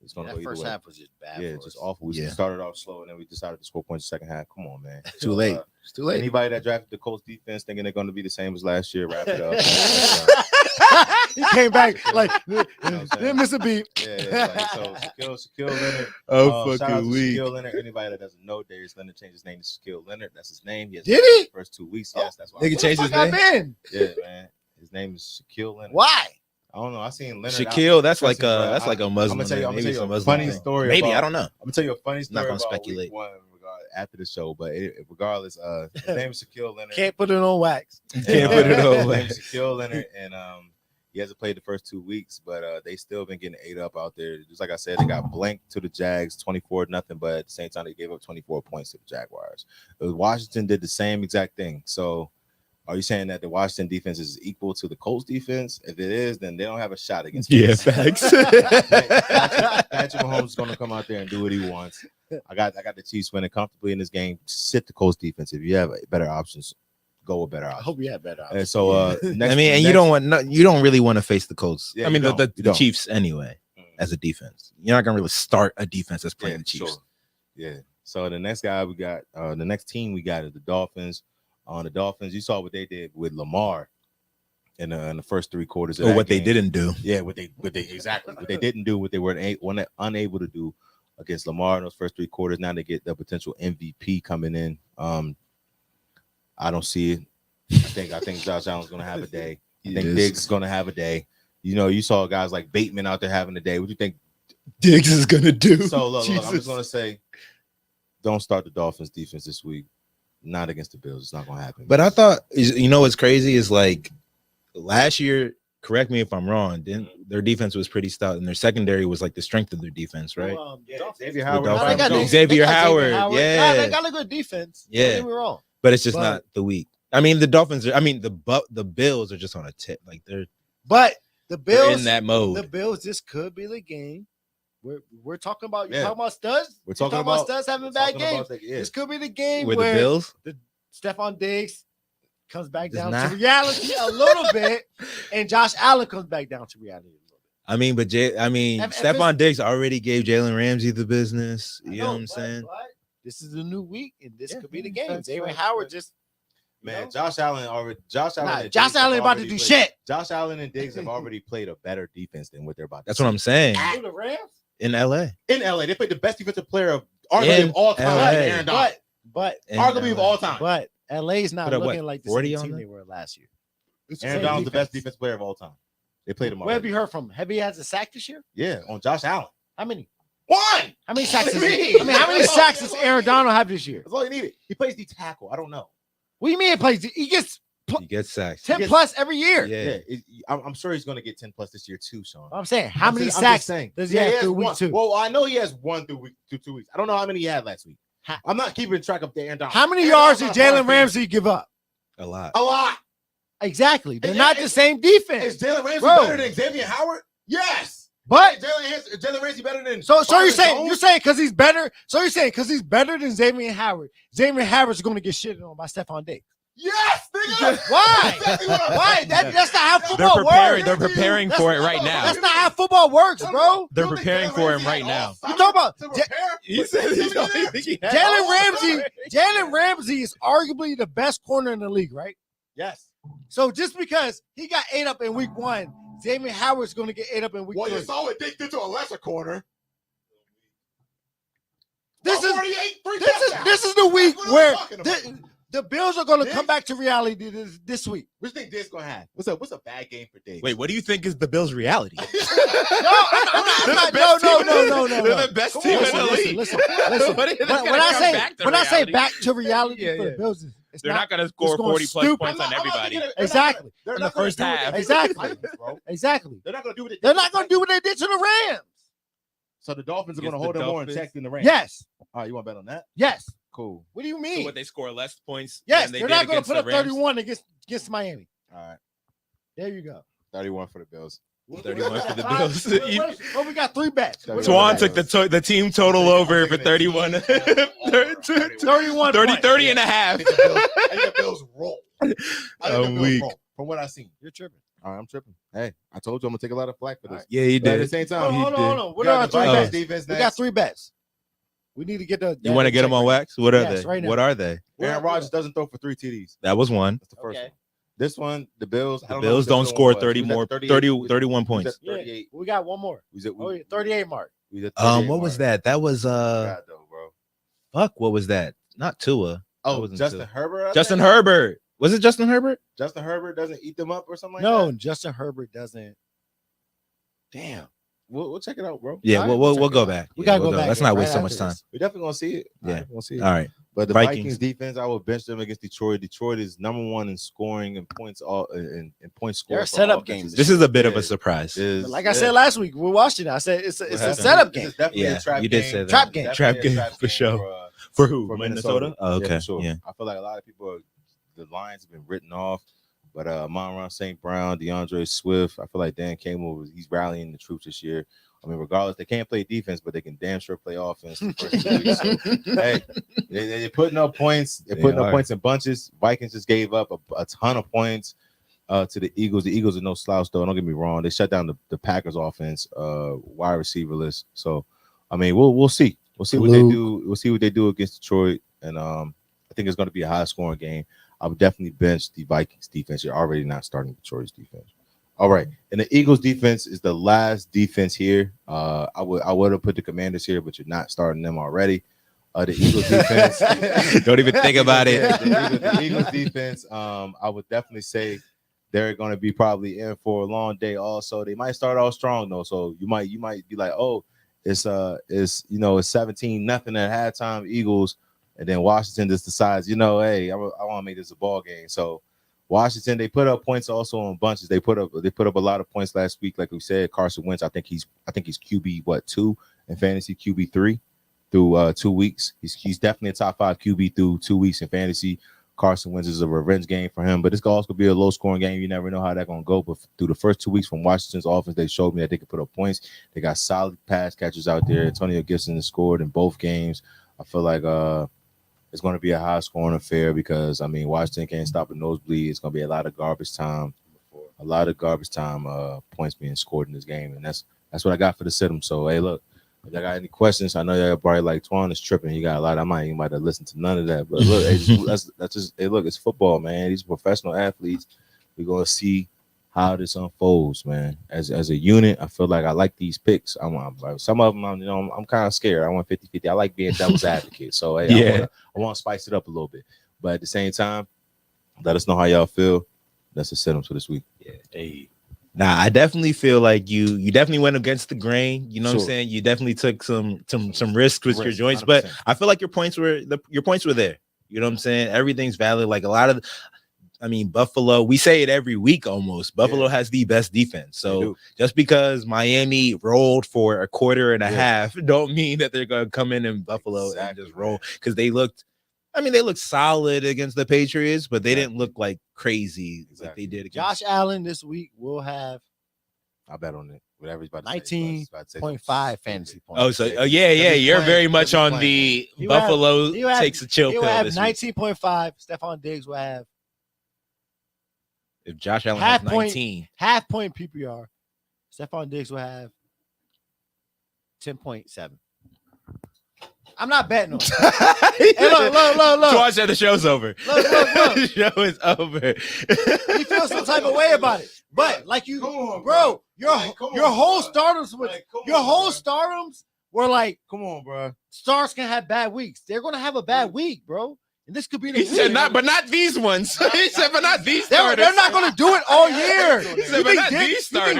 B: it's going to
A: That
B: go either
A: first
B: way.
A: half was just bad.
B: Yeah,
A: for
B: just
A: us.
B: awful. We
C: Yeah.
B: started off slow, and then we decided to score points in the second half. Come on, man.
C: Too late. It's too late.
B: Anybody that drafted the Colts defense thinking they're going to be the same as last year, wrap it up.
A: He came back like
B: what I'm saying?
A: didn't miss a beat.
B: Yeah, like, so Shaquille Leonard. Shout out to Shaquille Leonard. Anybody that doesn't know, Darius Leonard changed his name to Shaquille Leonard. That's his name. He has
A: Did he?
B: the first 2 weeks. Yes, that's why.
C: Nigga changed his
A: Fuck I
C: name.
A: been?
B: Yeah, man. His name is Shaquille Leonard.
A: Why?
B: I don't know. I seen Leonard.
C: Shaquille, that's like
B: Bro,
C: a
B: I'm
C: Muslim.
B: gonna tell you.
C: name.
B: I'm
C: Maybe
B: gonna
C: it's
B: tell
C: a
B: you a
C: Muslim
B: funny
C: thing.
B: story.
C: Maybe
B: about-
C: I don't know.
B: I'm gonna tell you a funny story.
C: Not gonna
B: about
C: speculate.
B: Week 1 after the show, but regardless, his name is Shaquille Leonard.
A: Can't put it on wax.
C: Can't put it
B: His
C: on.
B: name is Shaquille Leonard, and he hasn't played the first 2 weeks, but they still been getting ate up out there. Just like I said, they got blanked to the Jags, 24-0, but at the same time they gave up 24 points to the Jaguars. Washington did the same exact thing. So, are you saying that the Washington defense is equal to the Colts defense? If it is, then they don't have a shot against.
C: Yeah,
B: us.
C: facts.
B: Patrick Mahomes is going to come out there and do what he wants. I got the Chiefs winning comfortably in this game. Sit the Colts defense. If you have better options, go with better
A: I
B: options.
A: hope you had better.
B: And so, next,
C: I mean, and you don't want you don't really want to face the Colts.
B: Yeah,
C: I mean,
B: you
C: the
B: don't.
C: Chiefs anyway as a defense. You're not gonna really start a defense that's playing the Chiefs.
B: Sure. Yeah. So the next guy we got, the next team we got is the Dolphins. The Dolphins, you saw what they did with Lamar in the first 3 quarters. Of
C: Or
B: that
C: what they
B: game.
C: didn't do.
B: Yeah, what they exactly what they didn't do, what they were unable to do against Lamar in those first 3 quarters. Now they get the potential MVP coming in. I don't see it. I think Josh Allen's gonna have a day. I think Diggs is gonna have a day. You know, you saw guys like Bateman out there having a day. What do you think
C: Diggs is gonna do?
B: So look, I'm
C: Jesus.
B: just gonna say, don't start the Dolphins defense this week. Not against the Bills. It's not gonna happen.
C: But I thought, you know, what's crazy is like last year. Correct me if I'm wrong. Their defense was pretty stout, and their secondary was like the strength of their defense, right?
B: Xavier
C: The
B: Howard.
C: Dolphins.
A: They got
C: Xavier
A: Xavier
C: Howard,
A: Howard.
C: yeah.
A: Nah, they got a good defense.
C: Yeah.
A: Don't get me wrong.
C: But it's just
A: But-
C: not the week. I mean, the Dolphins are. I mean, the Bills are just on a tip. Like they're
A: But the Bills
C: in that mode.
A: The Bills, this could be the game. We're talking about.
B: Yeah.
A: You talking about studs?
B: We're
A: You
B: talking
A: about
B: about
A: studs having bad games. This could be the game
C: with
A: where
C: the Bills.
A: Stephon Diggs comes back
C: Does
A: down
C: not.
A: to reality a little bit, and Josh Allen comes back down to reality a little bit.
C: I mean, but
A: If
C: Stephon Diggs already gave Jalen Ramsey the business.
A: I
C: You know what I'm
A: but-
C: saying?
A: but this is a new week, and this
C: Yeah,
A: could be the
C: yeah,
A: game.
C: facts,
A: Xavier
C: facts,
A: Howard
C: facts.
A: just
B: Man,
A: know?
B: Josh Allen and
A: Josh
B: Diggs
A: Allen
B: have
A: about to
B: already
A: do
B: played-
A: shit.
B: Josh Allen and Diggs have already played a better defense than what they're about to
C: That's what I'm saying.
A: Do the Rams.
C: In LA,
B: in LA. They played the best defensive player of arguably
C: In
B: of all time.
C: LA.
B: Aaron Donald.
A: But
C: In
B: Arguably of
C: LA.
B: all time.
A: but LA's not
C: Put up,
A: looking
C: what,
A: like the
C: 40
A: same
C: on
A: team
C: them?
A: they were last year.
B: Aaron Donald's the best defensive player of all time. They played him
A: Where have
B: already.
A: you heard from? Have he has a sack this year?
B: Yeah, on Josh Allen.
A: How many?
B: One.
A: How many sacks?
B: What do
A: Is,
B: you mean?
A: I mean, how many
B: That's all-
A: sacks
B: that's
A: does
B: all
A: Aaron
B: he
A: Donald have this year?
B: That's all he needed. He plays the tackle. I don't know.
A: What do you mean he plays? He gets
C: you get sacks.
A: 10 plus every year.
C: Yeah.
B: I'm sure he's going to get 10 plus this year too, Sean.
A: I'm saying, how
B: I'm
A: many
B: just- I'm just
A: sacks
B: saying.
A: does he
B: Yeah,
A: have
B: has
A: through week
B: one.
A: 2?
B: Well, I know he has 1 through 2 weeks. I don't know how many he had last week.
A: Ha-
B: I'm not keeping track of the Aaron Donald.
A: How many
B: Aaron
A: yards did
B: Donald's not a
A: Jalen
B: hard
A: Ramsey give up?
C: A lot.
B: fan. A lot.
A: Exactly. They're
B: Is-
A: not the same defense.
B: Is Jalen Ramsey
A: Bro.
B: better than Xavier Howard? Yes.
A: But
B: Is Jalen Ramsey better than
A: so you're
B: Byron
A: saying
B: Jones?
A: because he's better. So you're saying because he's better than Xavier Howard. Xavier Howard's going to get shitted on by Stephon Diggs.
B: Yes, nigga.
A: Why?
B: Exactly what I'm
A: Why?
B: saying.
A: That's not how
D: They're
A: football
D: preparing.
A: works.
D: They're preparing for it right now.
A: That's not how football works, bro.
D: They're
B: You think
D: preparing
B: Jalen
D: for him
B: Ramsey
D: right
B: had
D: now.
B: all
A: You talking about
B: to prepare?
C: He said he don't think he had
A: Jalen Ramsey is arguably the best corner in the league, right?
B: Yes.
A: So just because he got ate up in week 1, Xavier Howard's going to get ate up in week
B: Well,
A: 3.
B: you saw what Dick did to a lesser corner.
A: This is
B: 48,
A: this is the week
B: That's what I'm
A: where
B: talking about.
A: the Bills are going to
B: Diggs?
A: come back to reality this week.
B: What do you think Diggs gonna have? What's a bad game for Diggs?
C: Wait, what do you think is the Bills' reality?
A: No, I'm not. No.
D: They're the best team in the league.
A: Listen.
D: What are they
A: When
D: gonna
A: I
D: come
A: say
D: back to
A: when I say
D: reality?
A: back to reality
C: Yeah,
A: for
C: yeah.
A: the Bills,
D: They're not going to score
A: going
D: 40 plus
A: stupid.
D: points on everybody.
A: Exactly.
B: They're
D: In
B: not
D: the
B: gonna
D: first
B: do what they
D: half.
B: did to the
A: Exactly.
B: Titans, bro.
A: Exactly.
B: They're not going to do what they did
A: They're
B: to the
A: not going to do what they did to the Rams.
B: So the Dolphins are going to
D: Against
B: hold
D: the
B: them more in
D: Dolphins?
B: check than the Rams.
A: Yes.
B: All right, you want to bet on that?
A: Yes.
B: Cool.
A: What do you
D: So
A: mean?
D: what, they score less points
A: Yes.
D: than they
A: They're
D: did
A: not going to
D: against
A: put
D: the
A: up
D: Rams?
A: 31 against Miami.
B: All right.
A: There you go.
B: 31 for the Bills.
D: 31 for the
A: All right.
D: Bills.
A: Well, we got 3 bets.
B: Swan
D: Swan
B: took
D: took the team total over for 31.
A: 31
D: 30,
A: points.
D: 30 and a half.
B: I think the Bills roll. I think the Bills
D: weak.
B: roll, from what I've seen.
A: You're tripping.
B: All right, I'm tripping. Hey, I told you I'm going to take a lot of flack for this.
D: Yeah, he
B: But at the
D: did.
B: same time,
A: Hold on. What
B: we
A: are our
B: got the
A: 3
B: Vikings
A: bets?
B: defense
A: We
B: next.
A: got 3 bets. We need to get the.
C: You want to get them on wax? What are
A: Yes,
C: they?
A: right now.
C: What are they?
B: Aaron Rodgers doesn't throw for 3 TDs.
C: That was one.
B: That's the first
A: Okay.
B: one. This one, the Bills. I
C: The
B: don't know
C: Bills
B: what the
C: don't
B: middle
C: score
B: one was.
C: 30
B: We was at
C: more,
B: 38.
C: 30,
B: We was-
C: 31
B: we was
C: points.
B: at 38.
A: We got one more.
B: We was at,
A: Oh, yeah, 38 mark.
B: we was at 38
C: What was
B: mark.
C: that? That was
B: God, though, bro.
C: fuck. What was that? Not Tua. That
B: Oh,
C: wasn't
B: Justin
C: Tua.
B: Herbert. I
C: Justin
B: think?
C: Herbert. Was it Justin Herbert?
B: Justin Herbert doesn't eat them up or something like
A: No,
B: that.
A: Justin Herbert doesn't. Damn.
B: We'll check it out, bro.
C: Yeah,
A: All right,
C: we'll
B: we'll
C: we'll
B: check
C: go
B: it out.
C: back.
A: We
C: Yeah,
A: gotta
C: we'll
A: go back.
C: Let's not
A: right
C: waste so
A: after
C: much time.
A: this.
B: We're definitely gonna see it.
C: Yeah.
B: We'll see it.
C: All right.
B: But the
C: Vikings.
B: Vikings defense, I will bench them against Detroit. Detroit is number 1 in scoring and points all in points scored.
A: They're a
B: for
A: setup
B: offenses.
A: game.
C: This is a bit of
B: Yeah.
C: a surprise.
B: Is-
A: But like I
B: yeah.
A: said last week, we watched it. I said it's a
B: happened?
A: setup
B: This
A: game.
B: is definitely
C: Yeah,
B: a trap
C: you did
B: game.
C: say that.
A: Trap game.
B: Definitely a
C: Trap game for
B: game
C: sure. For who?
B: for
C: Minnesota? Oh, okay.
B: for sure.
C: Yeah.
B: I feel like a lot of people, the Lions have been written off, but Amon-Ra St. Brown, DeAndre Swift, I feel like Dan Campbell, he's rallying the troops this year. I mean, regardless, they can't play defense, but they can damn sure play offense. The first 2 weeks. So, hey, they're putting up points. They're
C: They
B: putting up
C: are.
B: points in bunches. Vikings just gave up a ton of points to the Eagles. The Eagles are no slouch, though. Don't get me wrong. They shut down the Packers offense, wide receiverless. So, I mean, we'll see. We'll see what they do. We'll see what they do against Detroit. And I think it's going to be a high scoring game. I would definitely bench the Vikings defense. You're already not starting Detroit's defense. All right. And the Eagles defense is the last defense here. I would have put the Commanders here, but you're not starting them already. The Eagles defense.
C: Don't even think about it.
B: Yeah, the Eagles defense. I would definitely say they're going to be probably in for a long day. Also, they might start off strong though, so you might be like, oh, it's 17-0 at halftime, Eagles, and then Washington just decides, hey, I want to make this a ball game. So Washington, they put up points also on bunches. They put up a lot of points last week, like we said. Carson Wentz, I think he's QB 2 in fantasy, QB 3 through 2 weeks. He's definitely a top 5 QB through 2 weeks in fantasy. Carson Wentz is a revenge game for him, but it's also gonna be a low scoring game. You never know how that's gonna go. But through the first 2 weeks from Washington's offense, they showed me that they could put up points. They got solid pass catchers out there. Antonio Gibson has scored in both games. I feel like it's going to be a high scoring affair because, I mean, Washington can't stop a nosebleed. It's going to be a lot of garbage time points being scored in this game. And that's what I got for the sit-em. So, hey, look, if y'all got any questions, I know y'all probably like Twan is tripping. He got a lot. I might even have listened to none of that. But look, look, it's football, man. These professional athletes. We're going to see how this unfolds, man. As a unit, I feel like I like these picks. I'm some of them, I'm kind of scared. I want 50-50. I like being devil's advocate. So hey,
C: Yeah.
B: I want to spice it up a little bit. But at the same time, let us know how y'all feel. That's the sit-em for this week.
C: Yeah. Hey. Nah, I definitely feel like you definitely went against the grain. You know what I'm
B: Sure.
C: saying? You definitely took some risks with your
B: Risk,
C: joints, but
B: 100%.
C: I feel like your points were there. You know what I'm saying? Everything's valid. Like a lot of, Buffalo, we say it every week almost. Buffalo
B: Yeah.
C: has the best defense.
B: They
C: So
B: do.
C: just because Miami rolled for a quarter and a
B: Yeah.
C: half, don't mean that they're going to come in Buffalo
B: Exactly,
C: and just roll, because they looked solid against the Patriots, but they didn't look like crazy like
B: Exactly.
C: they did against
A: Josh Allen this week will have
B: I bet on it. Whatever he's about to say.
A: 19.5 fantasy points.
C: Oh, so yeah,
B: be
C: you're
B: playing.
C: very much
B: He'll be
C: on
B: playing.
C: the
A: He will have-
C: Buffalo
A: he will have-
C: takes a chill
A: He'll
C: pill
A: have
C: this week.
A: 19.5. Stephon Diggs will have
C: If Josh Allen
A: half
C: has
A: point.
C: 19,
A: half point PPR. Stephon Diggs will have 10.7. I'm not betting on it. Hey, look.
C: Twan said the show's over.
A: Look.
C: The show is over.
A: He feels some type of way about it. But like you,
B: Come on,
A: bro, your
B: Come
A: your
B: on,
A: whole
B: bro.
A: stardoms was your whole stardoms were like
B: Come on, bro.
A: stars can have bad weeks. They're gonna have a bad week, bro. And this could be the
C: He
A: week.
C: said not, but not these ones. He said, but not these
A: they're
C: starters.
A: not gonna do it all year.
B: He
A: You
B: said,
C: but
A: think
C: not
A: Diggs,
C: these starters.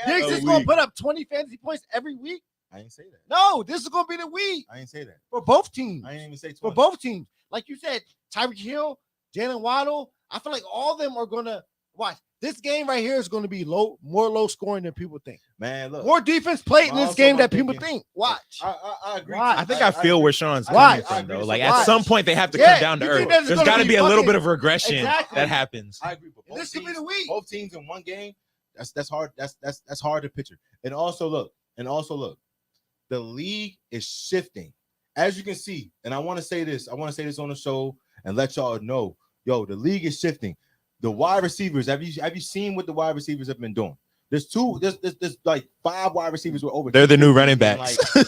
A: Diggs
C: A
A: is gonna
C: week.
A: put up 20 fantasy points every week?
B: I ain't say that.
A: No, this is gonna be the week
B: I ain't say that.
A: for both teams.
B: I ain't even say 20.
A: For both teams. Like you said, Tyreek Hill, Jalen Waddle. I feel like all of them are gonna watch. This game right here is going to be more low scoring than people think.
B: Man, look.
A: More defense played in this
B: Also,
A: game
B: I'm
A: that people
B: thinking-
A: think. Watch.
B: I agree.
A: Why?
D: I think I feel where Sean's
A: Why?
D: coming from, though. Like,
A: Why?
D: at some point, they have to
A: Yeah,
D: come down to
A: you
D: earth.
A: think there's
D: There's
A: gonna
D: got to
A: be
D: be a little
A: fucking-
D: bit of regression
A: Exactly.
D: that happens.
B: I agree. But
A: And this could be the week.
B: both teams in one game. That's hard. That's hard to picture. And also look. The league is shifting, as you can see. And I want to say this. I want to say this on the show and let y'all know. Yo, the league is shifting. The wide receivers. Have you seen what the wide receivers have been doing? There's like 5 wide receivers with over.
D: They're the new running
B: and,
D: backs.
B: they're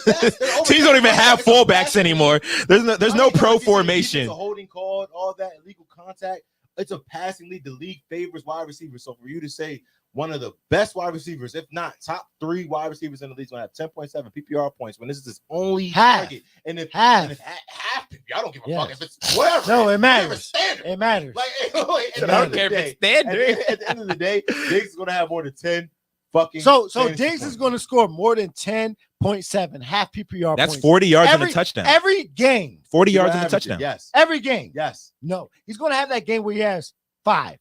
B: over-
D: Teams don't even have
B: It's a
D: fullbacks
B: passing
D: anymore.
B: league.
D: There's no pro formation.
B: It's a holding call, all that illegal contact. It's a passing league. The league favors wide receivers. So for you to say one of the best wide receivers, if not top 3 wide receivers in the league, is going to have 10.7 PPR points when this is his only
A: Half.
B: target. And if
A: Half.
B: half, I don't give a
A: Yes.
B: fuck if it's whatever.
A: No, it
B: Whatever
A: matters.
B: standard.
A: It matters.
B: Like, at the
D: I
B: end
D: don't
B: of the
D: care if
B: day-
D: it's standard.
B: At the end of the day, Diggs is going to have more than 10 fucking.
A: So
B: fantasy
A: Diggs is
B: points.
A: going to score more than 10.7 half PPR
D: That's
A: points.
D: 40 yards and
A: Every-
D: a touchdown.
A: Every game.
D: 40
B: He's
D: yards
B: gonna
D: and a
B: average it.
D: touchdown.
B: Yes.
A: Every game.
B: Yes.
A: No, he's going to have that game where he has 5,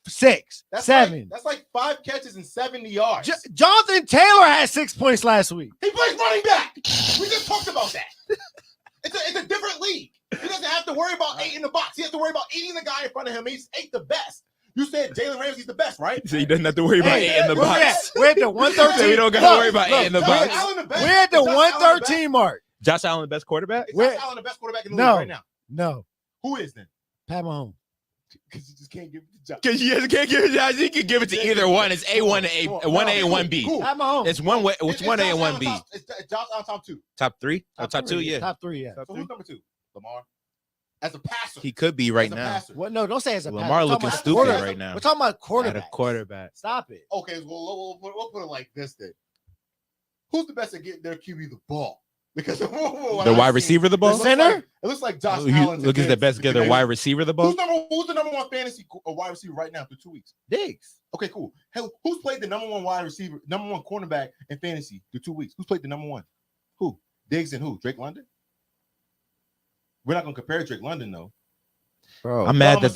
A: 6,
B: That's
A: 7.
B: that's like 5 catches and 70 yards.
A: Jonathan Taylor had 6 points last week.
B: He plays running back. We just talked about that. It's a different league. He doesn't have to worry about 8 in the box. He has to worry about eating the guy in front of him. He's 8 the best. You said Jalen Ramsey's the best, right?
D: So he doesn't have to worry about
A: Hey,
D: 8 in the
A: where we at?
D: box.
A: We're at the 113.
D: So we don't gotta worry about 8 in the
B: Josh
D: box.
B: Allen the best.
A: We're at the
B: Is Josh Allen the best?
A: 113 mark.
D: Josh Allen, the best quarterback?
B: Is
A: We're-
B: Josh Allen the best quarterback in the
A: No.
B: league right now?
A: No,
B: Who is then?
A: Pat Mahomes.
B: Because you just can't give it to Josh.
D: Because you can't give it. Josh. You can give it to either one. It's A1 and A, 1A and 1B.
B: Cool.
A: Pat Mahomes.
D: It's one way. It's 1A and 1B.
B: It's Josh Allen top 2.
D: Top 3? Or top 2? Yeah.
A: Top 3, yeah.
D: Top
B: So
D: 3.
B: who's number 2? Lamar. As a passer.
D: He could be right
B: As a
D: now.
B: passer.
A: What? No, don't say as a
D: Lamar
A: passer. We're talking
D: looking
A: about
D: stupid
A: quarterback.
D: right now.
A: We're talking about
D: At
A: quarterback.
D: a quarterback.
A: Stop it.
B: Okay, well, we'll put it like this then. Who's the best at getting their QB the ball? Because
D: The wide receiver the ball?
A: Center?
B: It looks like Josh
D: Who
B: Allen.
D: look at the best get their wide receiver the ball?
B: Who's the number 1 fantasy wide receiver right now through 2 weeks?
A: Diggs.
B: Okay, cool. Hell, who's played the number 1 wide receiver, number 1 cornerback in fantasy through 2 weeks? Who's played the number 1? Who? Diggs and who? Drake London? We're not gonna compare Drake London though.
A: Bro.
D: I'm mad that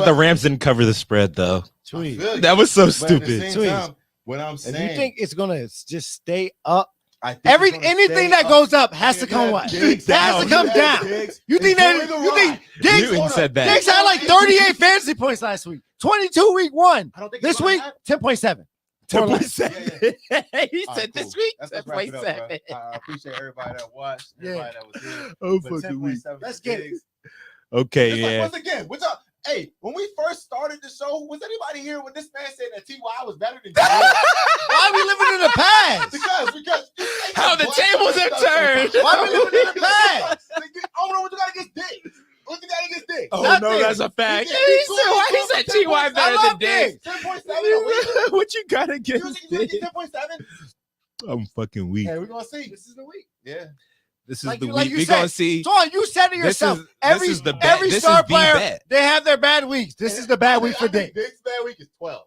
D: the Rams didn't cover the spread though.
A: Tweet.
D: That was so
B: But at the
D: stupid.
B: same
A: Tweet.
B: time, what I'm
A: If
B: saying,
A: you think it's gonna just stay up,
B: I think it's gonna
A: anything
B: stay
A: that
B: up.
A: goes up has to
B: You're
A: come
B: gonna
A: what?
B: have
A: It
B: Diggs
A: has to
B: down.
A: come down.
B: Diggs
A: You think
B: enjoy
A: that?
B: the
A: You think
B: ride.
A: Diggs?
D: Newton said that.
A: Diggs had like 38 fantasy points last week. 22 week 1.
B: I don't think
A: This
B: it's gonna
A: week
B: happen.
A: 10.7.
D: 10.7. He
B: All
D: said
B: right,
D: this
B: cool.
D: week
B: Let's wrap it up,
D: 10.7.
B: bro. I appreciate everybody that watched,
A: Yeah.
B: everybody that was here.
D: Oh,
B: But
D: fucking weak.
B: 10.7
A: Let's
B: for
A: get it.
B: Diggs.
D: Okay,
B: It's like,
D: yeah.
B: once again, what's up? Hey, when we first started the show, was anybody here when this man said that T.Y. was better than T.Y.?
A: Why are we living in the past?
B: because
D: How the tables have turned.
A: Why we living in the past?
B: I don't know what you got against Diggs. What you got against Diggs?
D: Oh
A: Nothing.
D: no, that's a fact.
B: He
D: He
B: said-
D: said, why he said T.Y.
A: I
D: better
A: love
D: than Diggs?
B: 10.7.
D: What you got
B: You
D: against
B: think
D: Diggs?
B: you get 10.7?
D: I'm fucking weak.
B: Yeah, we're gonna see.
A: This is the week.
B: Yeah.
D: This is
A: Like
D: the
A: you- like
D: week.
A: you
D: We're
A: said,
D: gonna see.
A: Sean, you said it
D: This
A: yourself.
D: is- this
A: every
D: is the bet.
A: every
D: This is
A: star
D: the
A: player,
D: bet.
A: they have their bad weeks. This is the bad week for
B: I think
A: Diggs.
B: Diggs' bad week is 12.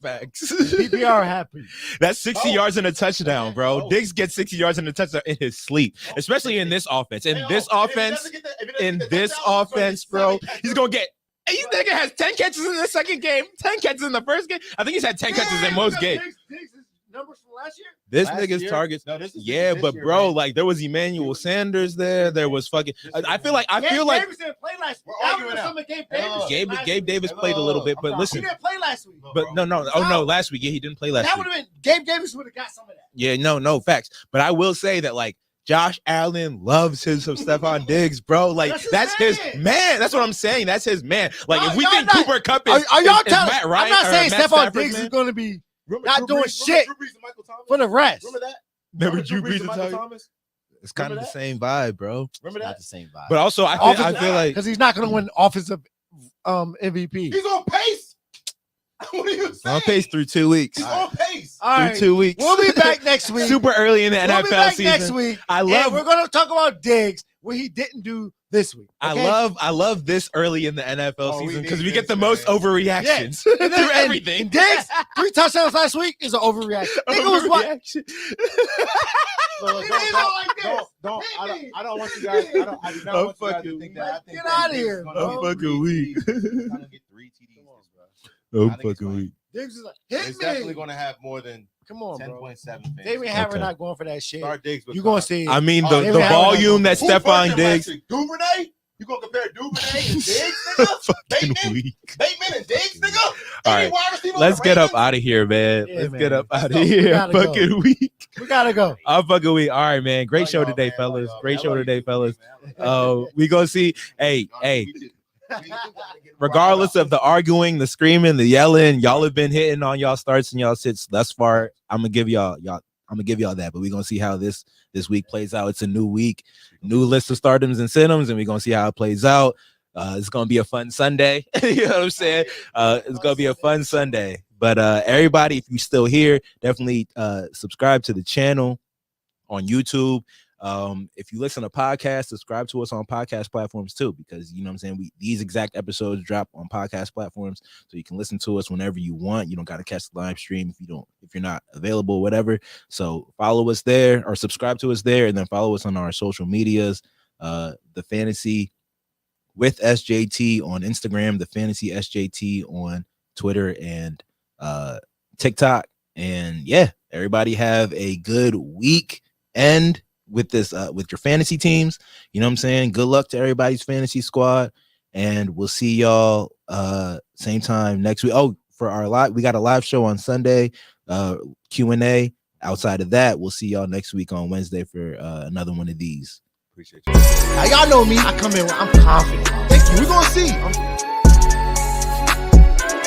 D: Facts.
A: PPR happy.
D: That's 60
B: Oh.
D: yards and a touchdown, bro.
B: Oh.
D: Diggs gets 60 yards and a touchdown in his sleep, especially in this offense. In this offense, bro, he's gonna get. And you nigga has 10 catches in the second game, 10 catches in the first game. I think he's had 10 catches in most games.
A: Diggs' numbers from last year.
D: This
B: Last
D: nigga's
B: year?
D: targets.
B: No, this is
D: Yeah,
B: this
D: but
B: year,
D: bro,
B: man.
D: like there was Emmanuel Sanders there. There was fucking. I feel like
A: Davis didn't play last week.
B: We're
A: That
B: arguing
A: was
B: now.
A: some of Gabe
B: Hello.
A: Davis.
D: Gabe Davis played a little bit, but
A: He
D: listen,
A: didn't play last week.
D: but no. Oh no, last week, yeah, he didn't play last
A: That
D: week.
A: would have been Gabe Davis would have got some of that.
D: Yeah, no, facts. But I will say that like Josh Allen loves his some Stephon Diggs, bro. Like
A: That's his
D: that's his
A: man.
D: man. That's what I'm saying. That's his man. Like
A: No,
D: if we
A: y'all
D: think
A: not-
D: Cooper Kupp
A: Are,
D: is,
A: are y'all
D: is
A: telling?
D: Matt Ryan,
A: I'm not
D: or
A: saying
D: Matt
A: Stephon
D: Stafford,
A: Diggs
D: man.
A: is going to be
B: Remember
A: not
B: Drew
A: doing
B: Brees-
A: shit
B: remember Drew Brees and Michael Thomas?
A: for the rest.
B: Remember that?
D: Remember Drew Brees
B: and
D: and
B: Michael
D: Tyreek?
B: Thomas?
C: It's kind of the
B: Remember
C: same vibe, bro.
B: Remember that?
A: the same vibe.
D: But also, I feel like
A: because he's not going to win offensive MVP.
B: He's on pace. What are you saying?
C: On pace through 2 weeks.
B: He's on pace.
A: All
C: Through
A: right,
C: 2 weeks.
A: we'll be back next week.
D: super early in the
A: We'll be
D: NFL
A: back
D: season.
A: next week.
D: I
A: And
D: love
A: we're going to talk about Diggs, what he didn't do this week. Okay?
D: I love this early in the NFL
B: Oh, we
D: season
B: need
D: because we
B: this,
D: get the
B: man.
D: most overreactions
A: And
D: through
A: then-
D: everything.
A: And Diggs, 3 touchdowns last week is an overreaction. Nigga was what?
D: Overreaction.
B: I don't want you guys. I do not want you guys to think that. I think
A: Get
B: that
A: outta
B: Diggs is
A: here,
B: gonna
A: bro.
B: get
C: I'm fucking weak.
B: He's gonna get 3 TDs, bro.
C: I'm
B: I think it's
C: fucking
B: fine.
C: weak.
A: Diggs is like, hit
B: It's
A: me.
B: definitely going to have more than
A: Come on, bro.
B: 10.7 fans.
A: David Harry
C: Okay.
A: not going for that shit.
B: Start Diggs with
A: You gonna
B: Carr.
A: see?
D: I mean,
B: Oh,
D: the
A: David Harry
D: volume
A: not
D: that
B: Who
D: Stephon
B: first
D: Diggs.
B: last week? Duvernay? You gonna compare Duvernay and Diggs, nigga? Bateman?
C: Weak.
B: Bateman and Diggs, nigga?
D: All
B: Any
D: right,
B: wide receiver on
D: let's
B: the
D: get up
B: Ravens?
D: out of here, man.
A: Yeah,
D: Let's
A: man.
D: get up
B: Let's
D: out
B: go.
D: of
A: We
D: here.
A: gotta
D: Fucking
A: go.
D: weak.
A: We gotta go.
D: I'm fucking weak. All right, man. Great
B: Love
D: show
B: y'all,
D: today,
B: man. Love
D: fellas.
B: y'all,
D: Great
B: man.
D: show
B: I love
D: today,
B: you,
D: fellas.
B: man.
D: We gonna see. Hey,
B: We do gotta get
D: regardless of the arguing, the screaming, the yelling, y'all have been hitting on y'all starts and y'all sits thus far. I'm gonna give y'all that, but we're gonna see how this week plays out. It's a new week, new list of stardoms and situms, and we're gonna see how it plays out. It's gonna be a fun Sunday. You know what I'm saying? It's gonna be a fun Sunday. But everybody, if you're still here, definitely subscribe to the channel on YouTube. If you listen to podcasts, subscribe to us on podcast platforms too, because you know what I'm saying, these exact episodes drop on podcast platforms, so you can listen to us whenever you want. You don't got to catch the live stream if you're not available, whatever. So follow us there or subscribe to us there, and then follow us on our social medias. The Fantasy with SJT on Instagram, the Fantasy SJT on Twitter and TikTok. And yeah, everybody have a good weekend with this with your fantasy teams. You know what I'm saying? Good luck to everybody's fantasy squad, and we'll see y'all same time next week. Oh, for our live, we got a live show on Sunday, Q&A. Outside of that, we'll see y'all next week on Wednesday for another one of these.
B: Appreciate you.
A: Now, y'all know me. I come in. I'm confident.
C: Thank you. We're gonna see.